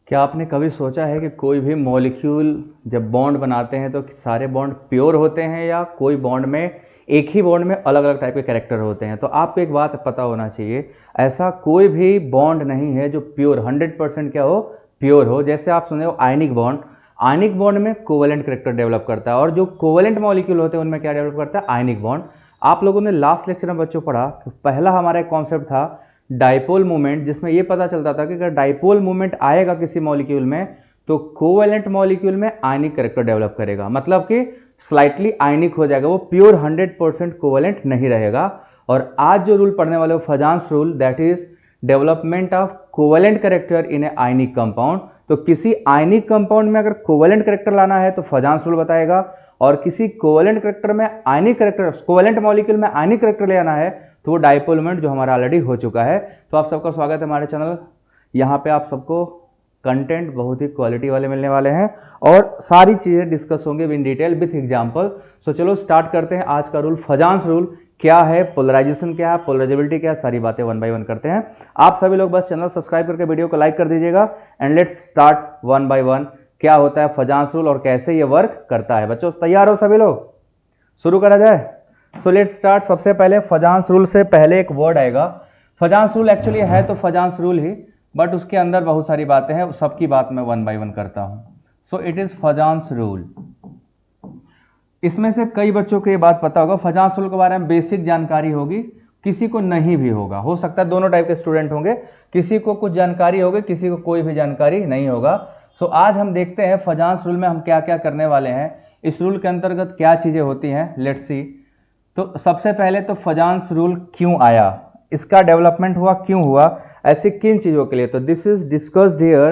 क्या आपने कभी सोचा है कि कोई भी मॉलिक्यूल जब बॉन्ड बनाते हैं तो सारे बॉन्ड प्योर होते हैं या कोई बॉन्ड में एक ही बॉन्ड में अलग अलग टाइप के कैरेक्टर होते हैं? तो आपको एक बात पता होना चाहिए, ऐसा कोई भी बॉन्ड नहीं है जो प्योर 100% क्या हो, प्योर हो। जैसे आप सुने हो आयनिक बॉन्ड में कोवेलेंट कैरेक्टर डेवलप करता है और जो कोवेलेंट मॉलिक्यूल होते हैं उनमें क्या डेवलप करता है, आयनिक बॉन्ड। आप लोगों ने लास्ट लेक्चर में बच्चों पढ़ा, पहला हमारा एक कॉन्सेप्ट था डाइपोल मूवमेंट, जिसमें यह पता चलता था कि अगर डाइपोल मूवमेंट आएगा किसी मॉलिक्यूल में तो कोवेलेंट मॉलिक्यूल में आयनिक कैरेक्टर डेवलप करेगा, मतलब कि स्लाइटली आयनिक हो जाएगा, वो प्योर 100% कोवेलेंट नहीं रहेगा। और आज जो रूल पढ़ने वाले हो Fajans rule, that is development of covalent character in A ionic compound. तो किसी आयनिक कंपाउंड में अगर कोवेलेंट कैरेक्टर लाना है तो फजांस रूल बताएगा, और किसी कोवेलेंट कैरेक्टर में आयनिक कैरेक्टर, कोवेलेंट मॉलिक्यूल में आयनिक कैरेक्टर ले आना है तो वो डाइपोल मूवमेंट जो हमारा ऑलरेडी हो चुका है। तो आप सबका स्वागत है हमारे चैनल। यहाँ पे आप सबको कंटेंट बहुत ही क्वालिटी वाले मिलने वाले हैं और सारी चीजें डिस्कस होंगे इन डिटेल विथ एग्जांपल। सो चलो स्टार्ट करते हैं आज का रूल। फजांस रूल क्या है, पोलराइजेशन क्या है, पोलराइजेबिलिटी क्या है, सारी बातें वन बाय वन करते हैं। आप सभी लोग बस चैनल सब्सक्राइब करके वीडियो को लाइक कर दीजिएगा and let's start one by one. क्या होता है फजांस रूल और कैसे ये वर्क करता है। बच्चों तैयार हो सभी लोग, शुरू करा जाए। सो लेट्स स्टार्ट। सबसे पहले फजांस रूल से पहले एक वर्ड आएगा। फजांस रूल एक्चुअली है तो फजांस रूल ही, बट उसके अंदर बहुत सारी बातें हैं, सबकी बात मैं वन बाय वन करता हूं। सो इट इज फजांस रूल। इसमें से कई बच्चों को ये बात पता होगा, फजांस रूल के बारे में बेसिक जानकारी होगी, किसी को नहीं भी होगा, हो सकता है दोनों टाइप के स्टूडेंट होंगे, किसी को कुछ जानकारी होगी, किसी को कोई भी जानकारी नहीं होगा। सो आज हम देखते हैं फजांस रूल में हम क्या क्या करने वाले हैं, इस रूल के अंतर्गत क्या चीजें होती हैं, लेट्स सी। तो सबसे पहले तो फजांस रूल क्यों आया, इसका डेवलपमेंट हुआ क्यों हुआ, ऐसे किन चीजों के लिए। तो this is discussed here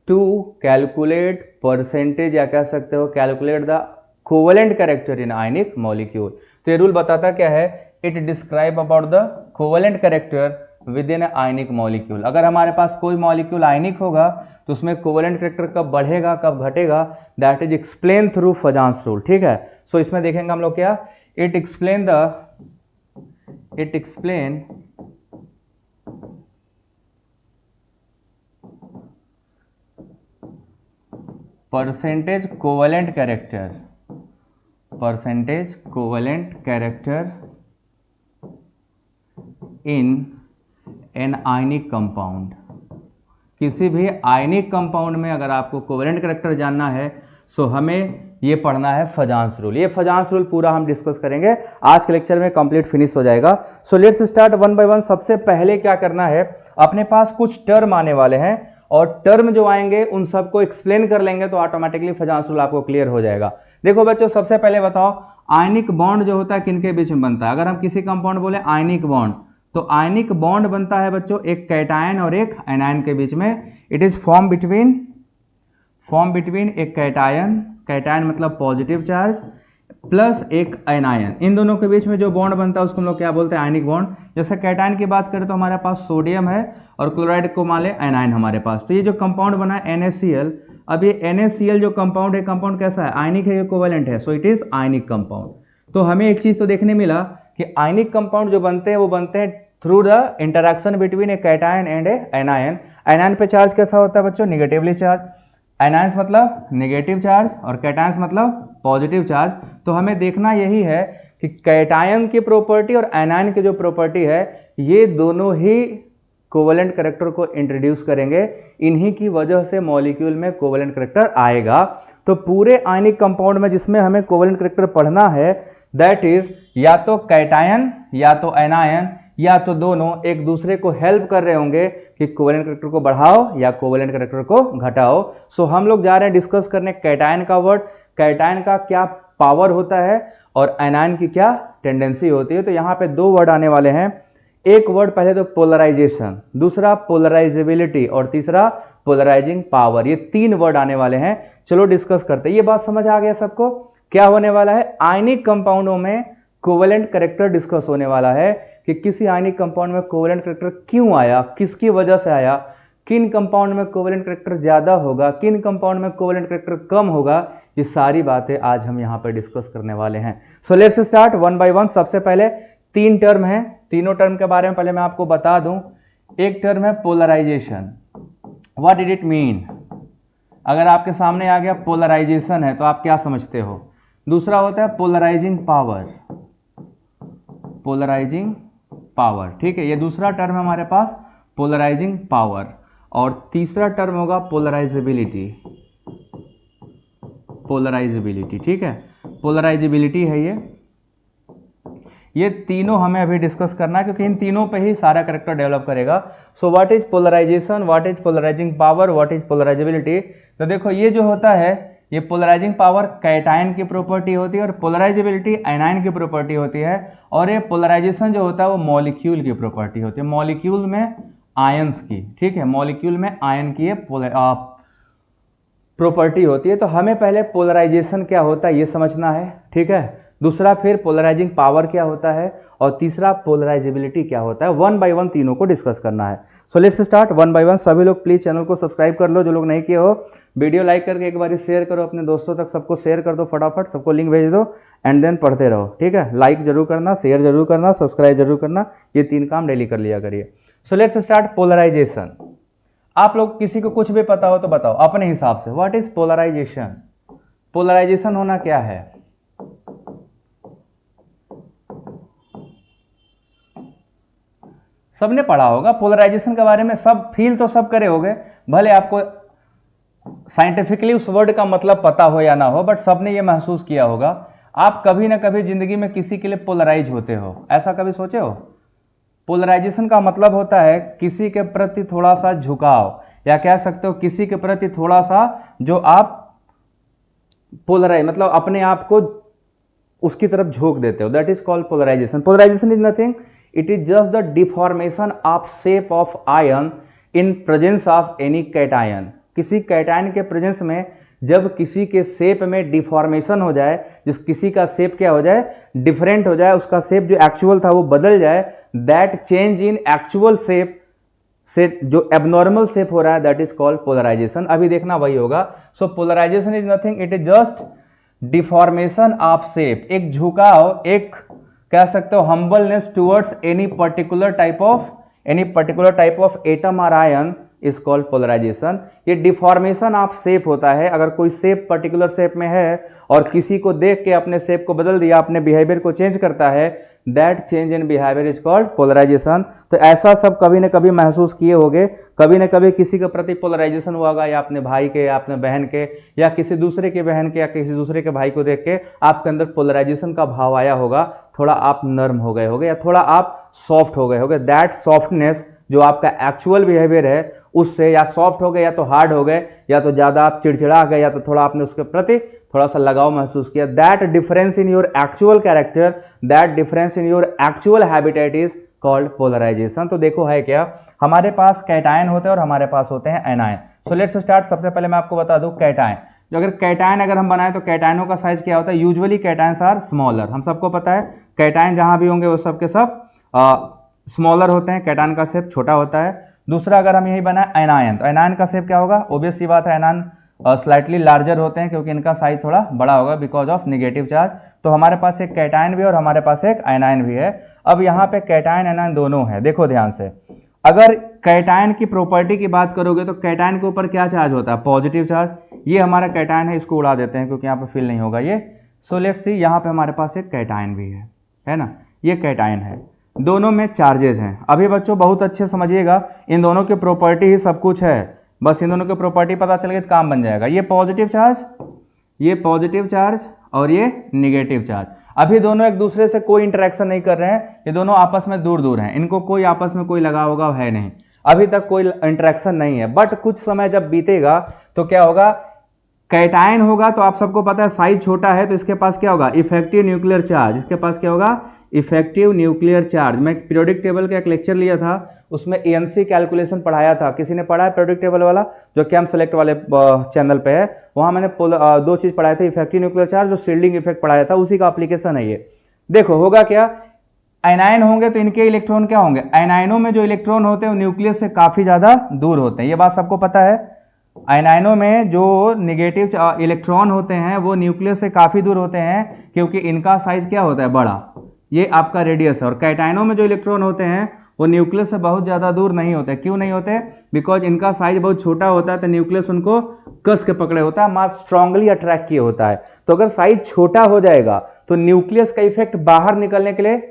to calculate percentage, या कह सकते हो calculate the covalent character in ionic molecule. तो ये रूल बताता क्या है, it describe about the covalent character within ionic molecule. अगर हमारे पास कोई मॉलिक्यूल आयनिक होगा तो उसमें कोवेलेंट कैरेक्टर कब बढ़ेगा कब घटेगा, that is explain through Fajans rule. ठीक है, सो इसमें देखेंगे हम लोग क्या, it explain percentage covalent character in an ionic compound। किसी भी आयनिक कंपाउंड में अगर आपको कोवेलेंट कैरेक्टर जानना है सो हमें ये पढ़ना है फजांस रूल। ये फजांस रूल पूरा हम डिस्कस करेंगे आज के लेक्चर में, कंप्लीट फिनिश हो जाएगा। सो let's start one by one. सबसे पहले क्या करना है, अपने पास कुछ टर्म आने वाले हैं और टर्म जो आएंगे उन सबको एक्सप्लेन कर लेंगे तो ऑटोमेटिकली फजांस रूल आपको क्लियर हो जाएगा। देखो बच्चों, सबसे पहले बताओ आयनिक बॉन्ड जो होता है किनके बीच में बनता है। अगर हम किसी कंपाउंड बोले आयनिक बॉन्ड, तो आयनिक बॉन्ड बनता है बच्चों एक कैटायन और एक एनायन के बीच में। इट इज फॉर्म बिटवीन एक कैटायन मतलब पॉजिटिव चार्ज प्लस एक एनायन, इन दोनों के बीच में जो बॉन्ड बनता है उसको हम लोग क्या बोलते हैं, आयनिक बॉन्ड। जैसे कैटायन की बात करें तो हमारे पास सोडियम है और क्लोराइड को मान ले एनायन हमारे पास। तो ये जो कंपाउंड बना है NaCl, अब ये NaCl जो कंपाउंड है, कंपाउंड कैसा है, आयनिक है, कोवेलेंट है, सो इट इज आयनिक कंपाउंड। तो हमें एक चीज तो देखने मिला कि आयनिक कंपाउंड जो बनते हैं वो बनते हैं through the interaction between A cation and A anion. Anion पे चार्ज कैसा होता है बच्चों, निगेटिवली चार्ज। एनायंस मतलब नेगेटिव चार्ज और कैटायंस मतलब पॉजिटिव चार्ज। तो हमें देखना यही है कि कैटायन की प्रॉपर्टी और एनायन की जो प्रॉपर्टी है, ये दोनों ही कोवेलेंट कैरेक्टर को इंट्रोड्यूस करेंगे, इन्हीं की वजह से मॉलिक्यूल में कोवेलेंट कैरेक्टर आएगा। तो पूरे आयनिक कंपाउंड में जिसमें हमें कोवेलेंट कैरेक्टर पढ़ना है, दैट इज या तो कैटायन या तो एनायन या तो दोनों एक दूसरे को हेल्प कर रहे होंगे कि कोवेलेंट कैरेक्टर को बढ़ाओ या कोवेलेंट कैरेक्टर को घटाओ। सो हम लोग जा रहे हैं डिस्कस करने कैटायन का वर्ड, कैटायन का क्या पावर होता है और एनायन की क्या टेंडेंसी होती है। तो यहाँ पे दो वर्ड आने वाले हैं, एक वर्ड पहले तो पोलराइजेशन, दूसरा पोलराइजेबिलिटी और तीसरा पोलराइजिंग पावर। ये तीन वर्ड आने वाले हैं, चलो डिस्कस करते हैं। ये बात समझ आ गया सबको, क्या होने वाला है, आयनिक कंपाउंडों में कोवेलेंट कैरेक्टर डिस्कस होने वाला है कि किसी आयनिक कंपाउंड में कोवेलेंट कैरेक्टर क्यों आया, किसकी वजह से आया, किन कंपाउंड में कोवेलेंट कैरेक्टर ज्यादा होगा, किन कंपाउंड में कोवेलेंट कैरेक्टर कम होगा। ये सारी बातें आज हम यहाँ पर डिस्कस करने वाले हैं। सो let's start one by one. सबसे पहले तीन टर्म है, तीनों टर्म के बारे में पहले मैं आपको बता दूं। एक टर्म है polarisation, what did it mean, अगर आपके सामने आ गया पोलराइजेशन है तो आप क्या समझते हो? दूसरा होता है पोलराइजिंग पावर, पोलराइजिंग पावर, ठीक है, ये दूसरा टर्म है हमारे पास पोलराइजिंग पावर। और तीसरा टर्म होगा पोलराइजेबिलिटी, पोलराइजेबिलिटी, ठीक है, पोलराइजेबिलिटी है ये तीनों हमें अभी डिस्कस करना है क्योंकि इन तीनों पे ही सारा कैरेक्टर डेवलप करेगा। So what is polarisation, what is polarising power, what is polarisability. तो देखो ये जो होता है, ये पोलराइजिंग पावर कैटायन की प्रॉपर्टी होती है और पोलराइजेबिलिटी आयनाइन की प्रॉपर्टी होती है। और ये पोलराइजेशन जो होता है वो मॉलिक्यूल की प्रॉपर्टी होती है, मॉलिक्यूल में आयंस की, ठीक है, मॉलिक्यूल में आयन की प्रॉपर्टी होती है। तो हमें पहले पोलराइजेशन क्या होता है ये समझना है, ठीक है, दूसरा फिर पोलराइजिंग पावर क्या होता है और तीसरा पोलराइजेबिलिटी क्या होता है। वन बाय वन तीनों को डिस्कस करना है। So let's start one by one. सभी लोग प्लीज चैनल को सब्सक्राइब कर लो, जो लोग नहीं किए हो वीडियो लाइक करके एक बार शेयर करो अपने दोस्तों तक, सबको शेयर कर दो फटाफट, सबको लिंक भेज दो एंड देन पढ़ते रहो, ठीक है। लाइक जरूर करना, शेयर जरूर करना, सब्सक्राइब जरूर करना, ये तीन काम डेली कर लिया करिए। So let's start polarisation. आप लोग किसी को कुछ भी पता हो तो बताओ अपने हिसाब से, व्हाट इज पोलराइजेशन, पोलराइजेशन होना क्या है? सबने पढ़ा होगा पोलराइजेशन के बारे में, सब फील तो सब करे होगे, भले आपको साइंटिफिकली उस वर्ड का मतलब पता हो या ना हो, बट सबने ये महसूस किया होगा। आप कभी ना कभी जिंदगी में किसी के लिए पोलराइज होते हो, ऐसा कभी सोचे हो? पोलराइजेशन का मतलब होता है किसी के प्रति थोड़ा सा झुकाव, या कह सकते हो किसी के प्रति थोड़ा सा जो आप पोलराइज मतलब अपने आप को उसकी तरफ झोंक देते हो, that is called polarisation. Polarisation is nothing, it is just the deformation of shape of ion in presence of any cation. किसी कैटायन के प्रेजेंस में जब किसी के शेप में डिफॉर्मेशन हो जाए, जिस किसी का शेप क्या हो जाए, डिफरेंट हो जाए, उसका शेप जो एक्चुअल था वो बदल जाए, that change in actual shape से जो एबनॉर्मल शेप हो रहा है, दैट इज कॉल्ड पोलराइजेशन। अभी देखना वही होगा। So polarisation is nothing, it is just deformation of shape, एक झुकाव, एक कह सकते हो humbleness towards any particular type of atom और आयन इज कॉल्ड पोलराइजेशन। ये डिफॉर्मेशन ऑफ शेप होता है, अगर कोई शेप पर्टिकुलर शेप में है और किसी को देख के अपने शेप को बदल दिया, अपने बिहेवियर को चेंज करता है, that change in behaviour is called polarisation. तो ऐसा सब कभी न कभी महसूस किए होंगे, कभी न कभी किसी के प्रति पोलराइजेशन हुआ होगा, या अपने भाई के, या अपने बहन के, या किसी दूसरे के बहन के, या किसी दूसरे के भाई को देख के आपके अंदर पोलराइजेशन का भाव आया होगा, थोड़ा आप नर्म हो गए होगे या थोड़ा आप सॉफ्ट हो गए होगे। दैट सॉफ्टनेस जो आपका एक्चुअल बिहेवियर है उससे या सॉफ्ट हो गए या तो हार्ड हो गए, या तो ज्यादा आप चिड़चिड़ा गए, या तो थोड़ा आपने उसके प्रति थोड़ा सा लगाव महसूस किया। That difference in your actual character, that difference in your actual habitat is called polarisation. तो देखो है क्या, हमारे पास कैटायन होते हैं और हमारे पास होते हैं एनायन। So let's start. सबसे पहले मैं आपको बता दूं कैटायन, जो अगर कैटायन अगर हम बनाएं तो कैटायनों का साइज क्या होता है? यूजुअली कैटायंस आर स्मॉलर, हम सबको पता है कैटायन जहां भी होंगे वो सब के सब स्मॉलर होते हैं, कैटायन का शेप छोटा होता है। दूसरा अगर हम यही बनाए एनायन, तो एनायन का शेप क्या होगा? ऑब्वियस सी बात है, एनायन स्लाइटली लार्जर होते हैं क्योंकि इनका साइज थोड़ा बड़ा होगा बिकॉज ऑफ नेगेटिव चार्ज। तो हमारे पास एक कैटायन भी है और हमारे पास एक आयनायन भी है। अब यहाँ पे कैटायन आयनायन दोनों है, देखो ध्यान से। अगर कैटायन की प्रॉपर्टी की बात करोगे तो कैटायन के ऊपर क्या चार्ज होता है? Positive charge. ये हमारा कैटायन है, इसको उड़ा देते हैं क्योंकि यहाँ पे फिल नहीं होगा ये। सो लेट्स सी, यहाँ पे हमारे पास एक कैटायन भी है ना, ये कैटायन है, दोनों में चार्जेस हैं। अभी बच्चों बहुत अच्छे समझिएगा, इन दोनों की प्रॉपर्टी ही सब कुछ है, बस इन दोनों की प्रॉपर्टी पता चल गई तो काम बन जाएगा। ये पॉजिटिव चार्ज और ये निगेटिव चार्ज। अभी दोनों एक दूसरे से कोई इंटरेक्शन नहीं कर रहे हैं, ये दोनों आपस में दूर दूर हैं, इनको कोई आपस में कोई लगाव होगा है नहीं, अभी तक कोई इंटरेक्शन नहीं है। बट कुछ समय जब बीतेगा तो क्या होगा? कैटायन होगा तो आप सबको पता है साइज छोटा है, तो इसके पास क्या होगा? Effective nuclear charge. इसके पास क्या होगा? Effective nuclear charge. मैं पीरियोडिक टेबल का एक लेक्चर लिया था, उसमें एएनसी कैलकुलेशन पढ़ाया था। किसी ने पढ़ा है पीरियोडिक टेबल वाला, जो कैंप सेलेक्ट वाले चैनल पे है? वहां मैंने दो चीज पढ़ाए थे, इफेक्टिव न्यूक्लियर चार्ज और शील्डिंग इफेक्ट पढ़ाया था, उसी का एप्लीकेशन है ये। देखो होगा क्या, आयनायन होंगे तो इनके इलेक्ट्रॉन क्या होंगे? आयनायनों में जो इलेक्ट्रॉन होते हैं वो न्यूक्लियस से काफी ज्यादा दूर होते हैं, ये बात सबको पता है। आयनायनों में जो निगेटिव इलेक्ट्रॉन होते हैं वो न्यूक्लियस से काफी दूर होते हैं क्योंकि इनका साइज क्या होता है? बड़ा, ये आपका रेडियस है। और कैटायनों में जो इलेक्ट्रॉन होते हैं वो न्यूक्लियस से बहुत ज़्यादा दूर नहीं होते। क्यों नहीं होते? बिकॉज इनका साइज बहुत छोटा होता है, तो न्यूक्लियस उनको कस के पकड़े होता है, मास स्ट्रांगली अट्रैक्ट किए होता है। तो अगर साइज छोटा हो जाएगा तो न्यूक्लियस का इफेक्ट बाहर निकलने के लिए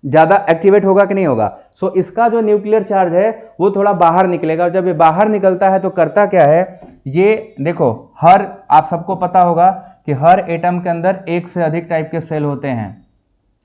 ज़्यादा एक्टिवेट होगा कि नहीं होगा? सो इसका जो न्यूक्लियर चार्ज है वो थोड़ा बाहर निकलेगा। जब ये बाहर निकलता है तो करता क्या है, ये देखो, आप सबको पता होगा कि हर एटम के अंदर एक से अधिक टाइप के सेल होते हैं,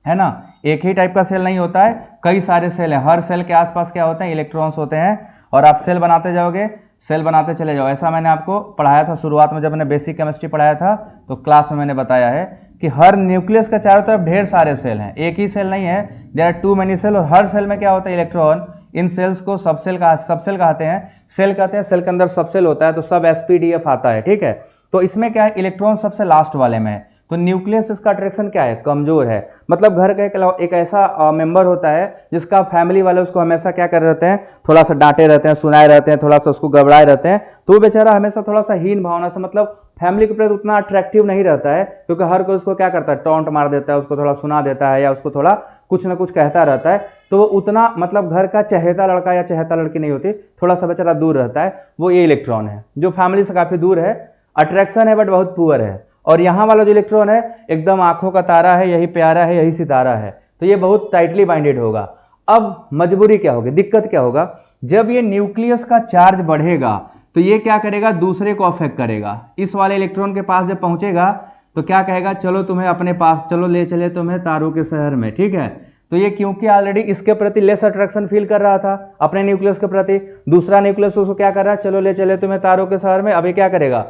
है ना? एक ही टाइप का सेल नहीं होता है, कई सारे सेल हैं। हर सेल के आसपास क्या होते हैं? इलेक्ट्रॉन्स होते हैं। और आप सेल बनाते जाओगे, सेल बनाते चले जाओ। ऐसा मैंने आपको पढ़ाया था शुरुआत में, जब मैंने बेसिक केमिस्ट्री पढ़ाया था तो क्लास में मैंने बताया है कि हर न्यूक्लियस का चारों तरफ ढेर सारे सेल हैं, एक ही सेल नहीं है, there are too many shell. और हर सेल में क्या होता है? इलेक्ट्रॉन। इन सेल्स को सबसेल कहते हैं, सेल कहते हैं। सेल के अंदर सबसेल होता है तो सब एसपीडीएफ आता है, ठीक है? तो इसमें क्या है? इलेक्ट्रॉन सबसे लास्ट वाले में है, तो न्यूक्लियस इसका अट्रैक्शन क्या है? कमजोर है। मतलब घर का एक ऐसा मेंबर होता है जिसका फैमिली वाले उसको हमेशा क्या कर रहते हैं? थोड़ा सा डांटे रहते हैं, सुनाए रहते हैं, थोड़ा सा उसको घबराए रहते हैं, तो वो बेचारा हमेशा थोड़ा सा हीन भावना से, मतलब फैमिली के प्रति उतना अट्रैक्टिव नहीं रहता है, क्योंकि हर कोई उसको क्या करता है? टॉन्ट मार देता है, उसको थोड़ा सुना देता है, या उसको थोड़ा कुछ ना कुछ कहता रहता है। तो वो उतना, मतलब घर का चहेता लड़का या चहेता लड़की नहीं होती, थोड़ा सा बेचारा दूर रहता है। वो ये इलेक्ट्रॉन है जो फैमिली से काफी दूर है, अट्रैक्शन है बट बहुत पुअर है। और यहाँ वाला जो इलेक्ट्रॉन है एकदम आंखों का तारा है, यही प्यारा है, यही सितारा है, तो ये बहुत टाइटली बाइंडेड होगा। अब मजबूरी क्या होगी, दिक्कत क्या होगा? जब ये न्यूक्लियस का चार्ज बढ़ेगा तो ये क्या करेगा? दूसरे को अफेक्ट करेगा। इस वाले इलेक्ट्रॉन के पास जब पहुंचेगा तो क्या कहेगा? चलो तुम्हें अपने पास, चलो ले चले तुम्हें तारों के शहर में, ठीक है? तो ये क्योंकि ऑलरेडी इसके प्रति लेस अट्रैक्शन फील कर रहा था अपने न्यूक्लियस के प्रति, दूसरा न्यूक्लियस उसको क्या कर रहा है? चलो ले चले तुम्हें तारों के शहर में। अभी क्या करेगा?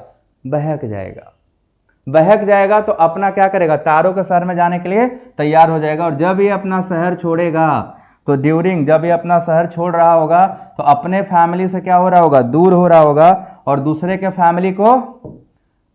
बहक जाएगा। बहक जाएगा तो अपना क्या करेगा? तारों के शहर में जाने के लिए तैयार हो जाएगा। और जब ये अपना शहर छोड़ेगा तो जब ये अपना शहर छोड़ रहा होगा तो अपने फैमिली से क्या हो रहा होगा? दूर हो रहा होगा, और दूसरे के फैमिली को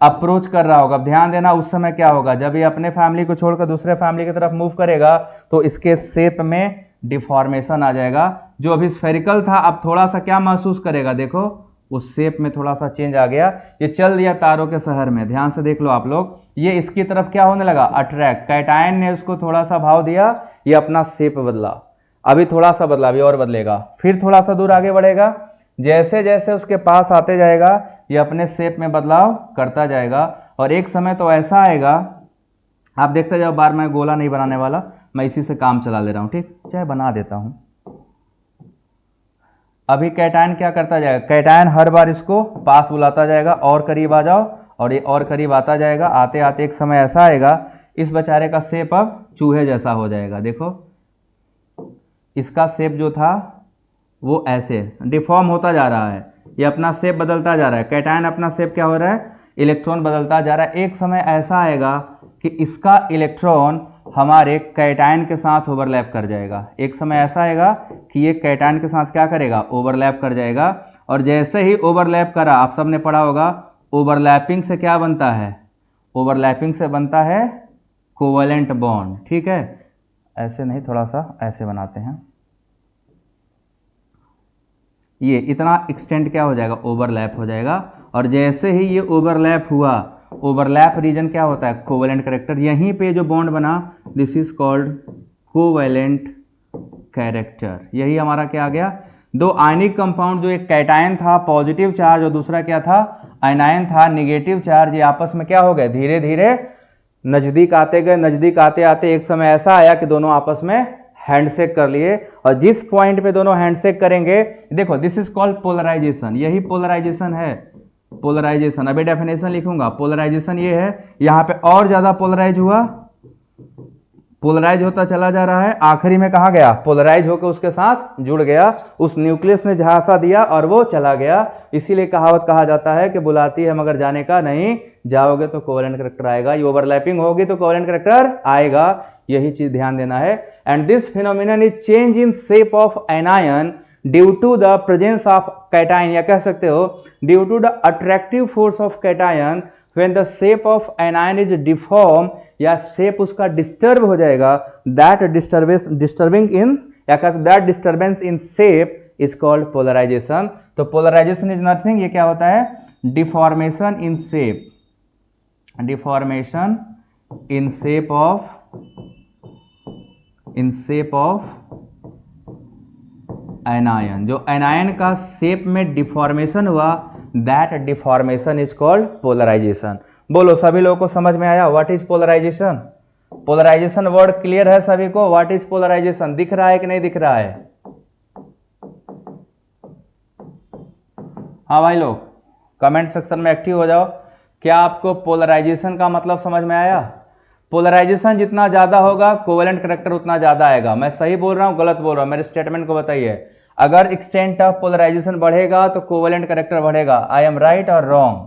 अप्रोच कर रहा होगा। ध्यान देना, उस समय क्या होगा? जब ये अपने फैमिली को छोड़कर दूसरे फैमिली की तरफ मूव करेगा तो इसके शेप में डिफॉर्मेशन आ जाएगा। जो अभी स्फेरिकल था अब थोड़ा सा क्या महसूस करेगा? देखो, उस शेप में थोड़ा सा चेंज आ गया। ये चल दिया तारों के शहर में। ध्यान से देख लो आप लोग, ये इसकी तरफ क्या होने लगा? अट्रैक्ट। कैटायन ने उसको थोड़ा सा भाव दिया, ये अपना शेप बदला। अभी थोड़ा सा बदला, अभी और बदलेगा, फिर थोड़ा सा दूर आगे बढ़ेगा। जैसे जैसे उसके पास आते जाएगा ये अपने शेप में बदलाव करता जाएगा। और एक समय तो ऐसा आएगा, आप देखते जाओ, बार मैं गोला नहीं बनाने वाला, मैं इसी से काम चला ले रहा हूं, ठीक? चाहे बना देता हूं। अभी कैटायन क्या करता जाएगा? कैटायन हर बार इसको पास बुलाता जाएगा, और करीब आ जाओ, और ये और करीब आता जाएगा। आते आते एक समय ऐसा आएगा इस बेचारे का शेप अब चूहे जैसा हो जाएगा। देखो, इसका शेप जो था वो ऐसे डिफॉर्म होता जा रहा है, ये अपना शेप बदलता जा रहा है। कैटायन अपना शेप क्या हो रहा है? इलेक्ट्रॉन बदलता जा रहा है। एक समय ऐसा आएगा कि इसका इलेक्ट्रॉन हमारे कैटायन के साथ ओवरलैप कर जाएगा। एक समय ऐसा आएगा कि ये कैटायन के साथ क्या करेगा? ओवरलैप कर जाएगा। और जैसे ही ओवरलैप करा, आप सबने पढ़ा होगा, ओवरलैपिंग से क्या बनता है? ओवरलैपिंग से बनता है कोवेलेंट बॉन्ड, ठीक है? ऐसे नहीं, थोड़ा सा ऐसे बनाते हैं। ये इतना एक्सटेंड क्या हो जाएगा? ओवरलैप हो जाएगा। और जैसे ही ये ओवरलैप हुआ, ओवरलैप रीजन क्या होता है? Covalent character. यहीं पे जो बॉन्ड बना, this is called covalent character. यही हमारा क्या आ गया? दो आयनिक कंपाउंड, जो एक कैटायन था पॉजिटिव चार्ज और दूसरा क्या था? आयनायन था निगेटिव चार्ज। ये आपस में क्या हो गए? धीरे धीरे नजदीक आते गए। नजदीक आते आते एक समय ऐसा आया कि दोनों आपस में हैंडशेक कर लिए। और जिस पॉइंट पे दोनों हैंडशेक करेंगे, देखो, दिस इज कॉल्ड पोलराइजेशन। यही पोलराइजेशन है, पोलराइजेशन। अभी डेफिनेशन लिखूंगा। पोलराइजेशन ये है, यहां पे और ज्यादा पोलराइज हुआ, पोलराइज होता चला जा रहा है, आखिरी में कहां गया? पोलराइज होकर उसके साथ जुड़ गया। उस न्यूक्लियस ने झांसा दिया और वो चला गया। इसीलिए कहावत कहा जाता है कि बुलाती है मगर जाने का नहीं, जाओगे तो कोवेलेंट कैरेक्टर आएगा। ये ओवरलैपिंग होगी तो कोवेलेंट कैरेक्टर आएगा। यही चीज ध्यान देना है। And this phenomenon is change in shape of anion due to the presence of cation, या कह सकते हो due to the attractive force of cation when the shape of anion is deform, या शेप उसका डिस्टर्ब हो जाएगा। That disturbing in, या कह that disturbance in shape is called polarisation. तो पोलराइजेशन इज नथिंग, ये क्या होता है? Deformation in shape, deformation in shape of anion, जो एनायन का शेप में डिफॉर्मेशन हुआ, that deformation is called polarisation. बोलो सभी लोगों को समझ में आया what is polarisation? Polarisation word clear है सभी को? व्हाट इज पोलराइजेशन दिख रहा है कि नहीं दिख रहा है? हाँ भाई लोग, कमेंट सेक्शन में एक्टिव हो जाओ। क्या आपको पोलराइजेशन का मतलब समझ में आया? पोलराइजेशन जितना ज्यादा होगा कोवेलेंट करेक्टर उतना ज्यादा आएगा। मैं सही बोल रहा हूं गलत बोल रहा हूं? मेरे स्टेटमेंट को बताइए। अगर एक्सटेंट ऑफ पोलराइजेशन बढ़ेगा तो कोवेलेंट करेक्टर बढ़ेगा। आई एम राइट और रॉन्ग?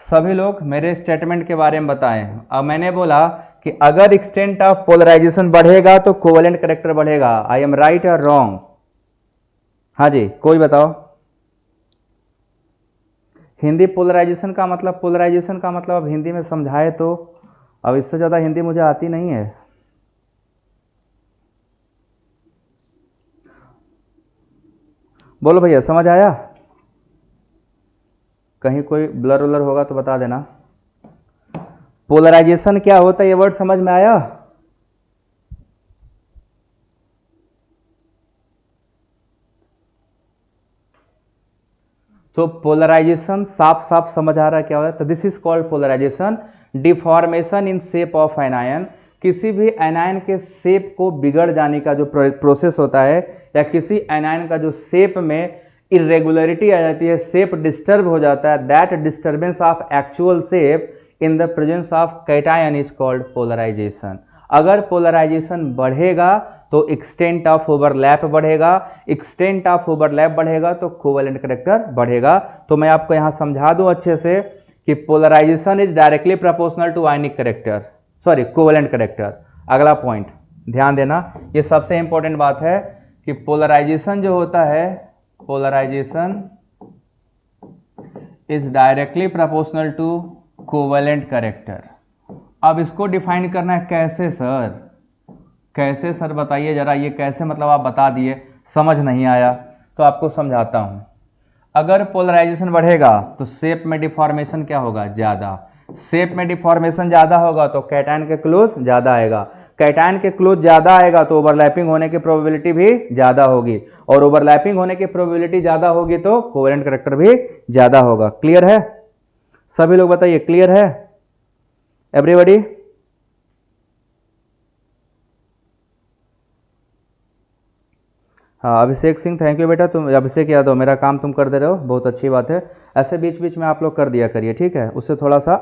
सभी लोग मेरे स्टेटमेंट के बारे में बताएं। अब मैंने बोला कि अगर एक्सटेंट ऑफ पोलराइजेशन बढ़ेगा तो कोवेलेंट करेक्टर बढ़ेगा। आई एम राइट और रॉन्ग? हाँ जी, कोई बताओ। हिंदी पोलराइजेशन का मतलब, पोलराइजेशन का मतलब अब हिंदी में समझाए तो, अब इससे ज्यादा हिंदी मुझे आती नहीं है। बोलो भैया, समझ आया? कहीं कोई ब्लर उलर होगा तो बता देना। पोलराइजेशन क्या होता है ये वर्ड समझ में आया? तो पोलराइजेशन साफ साफ समझ आ रहा है क्या होता है? तो this is called polarisation, deformation in shape of anion. किसी भी एनायन के शेप को बिगड़ जाने का जो प्रोसेस होता है, या किसी एनायन का जो शेप में इरेगुलरिटी आ जाती है, शेप डिस्टर्ब हो जाता है, that disturbance of actual shape in the presence of cation is called polarisation. अगर पोलराइजेशन बढ़ेगा तो एक्सटेंट ऑफ ओवरलैप बढ़ेगा, एक्सटेंट ऑफ ओवरलैप बढ़ेगा तो कोवेलेंट करेक्टर बढ़ेगा। तो मैं आपको यहां समझा दूं अच्छे से कि polarisation is directly proportional to ionic character, sorry covalent character. अगला पॉइंट ध्यान देना, ये सबसे इंपॉर्टेंट बात है कि पोलराइजेशन जो होता है, polarisation is directly proportional to covalent character. अब इसको डिफाइन करना है कैसे सर? कैसे सर बताइए जरा, ये कैसे मतलब आप बता दिए, समझ नहीं आया तो आपको समझाता हूं। अगर पोलराइजेशन बढ़ेगा तो शेप में डिफॉर्मेशन क्या होगा? ज्यादा। शेप में डिफॉर्मेशन ज्यादा होगा तो कैटायन के क्लोज ज्यादा आएगा, कैटायन के क्लोज ज्यादा आएगा तो ओवरलैपिंग होने की प्रोबेबिलिटी भी ज्यादा होगी, और ओवरलैपिंग होने की प्रोबेबिलिटी ज्यादा होगी तो कोवेलेंट करेक्टर भी ज्यादा होगा। क्लियर है? सभी लोग बताइए, क्लियर है एवरीबॉडी? हाँ अभिषेक सिंह, थैंक यू बेटा। तुम अभिषेक यादव, मेरा काम तुम कर दे रहे हो, बहुत अच्छी बात है। ऐसे बीच बीच में आप लोग कर दिया करिए, ठीक है? उससे थोड़ा सा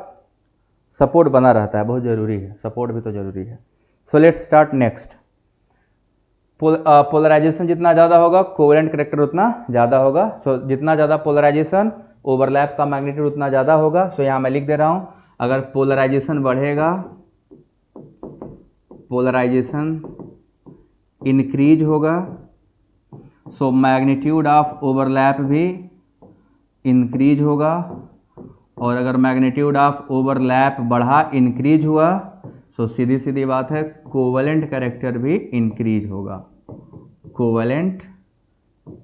सपोर्ट बना रहता है, बहुत जरूरी है, सपोर्ट भी तो जरूरी है। So let's start next. Polarisation जितना ज़्यादा होगा कोवेलेंट करेक्टर उतना ज़्यादा होगा। सो जितना ज़्यादा पोलराइजेशन, ओवरलैप का मैग्नीट्यूड उतना ज़्यादा होगा। सो यहाँ मैं लिख दे रहा हूँ, अगर पोलराइजेशन बढ़ेगा, पोलराइजेशन इंक्रीज होगा, सो मैग्नीट्यूड ऑफ ओवरलैप भी इंक्रीज होगा, और अगर मैग्नीट्यूड ऑफ ओवरलैप बढ़ा, इंक्रीज हुआ, सो सीधी सीधी बात है कोवेलेंट कैरेक्टर भी इंक्रीज होगा, कोवेलेंट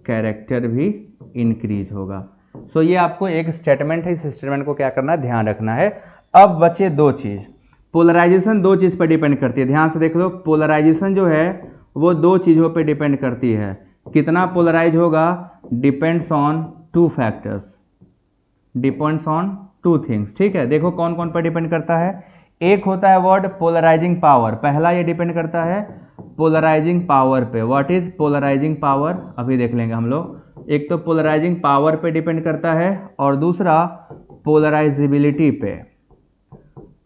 कैरेक्टर भी इंक्रीज होगा। सो ये आपको एक स्टेटमेंट है, इस स्टेटमेंट को क्या करना है, ध्यान रखना है। अब बचे दो चीज। पोलराइजेशन दो चीज पर डिपेंड करती है, ध्यान से देख लो। पोलराइजेशन जो है वो दो चीजों पे डिपेंड करती है। कितना पोलराइज होगा? Depends on two factors, depends on two things, ठीक है? देखो कौन कौन पर डिपेंड करता है। एक होता है वर्ड पोलराइजिंग पावर, पहला ये डिपेंड करता है पोलराइजिंग पावर पे। What is polarising power? अभी देख लेंगे हम लोग। एक तो पोलराइजिंग पावर पे डिपेंड करता है, और दूसरा पोलराइजिबिलिटी पे,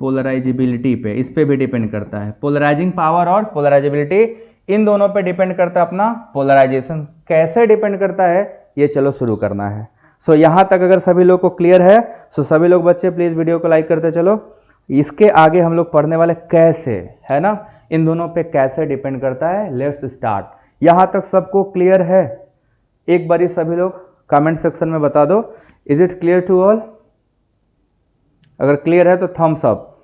पोलराइजिबिलिटी पे, इस पे भी डिपेंड करता है। पोलराइजिंग पावर और पोलराइजिबिलिटी, इन दोनों पे डिपेंड करता है अपना पोलराइजेशन। कैसे डिपेंड करता है ये चलो शुरू करना है। सो यहां तक अगर सभी लोग को क्लियर है, सो सभी लोग बच्चे प्लीज वीडियो को लाइक करते चलो। इसके आगे हम लोग पढ़ने वाले कैसे, है ना, इन दोनों पे कैसे डिपेंड करता है। Let's start. यहां तक सबको क्लियर है? एक बारी सभी लोग कमेंट सेक्शन में बता दो, is it clear to all? अगर क्लियर है तो थम्स अप।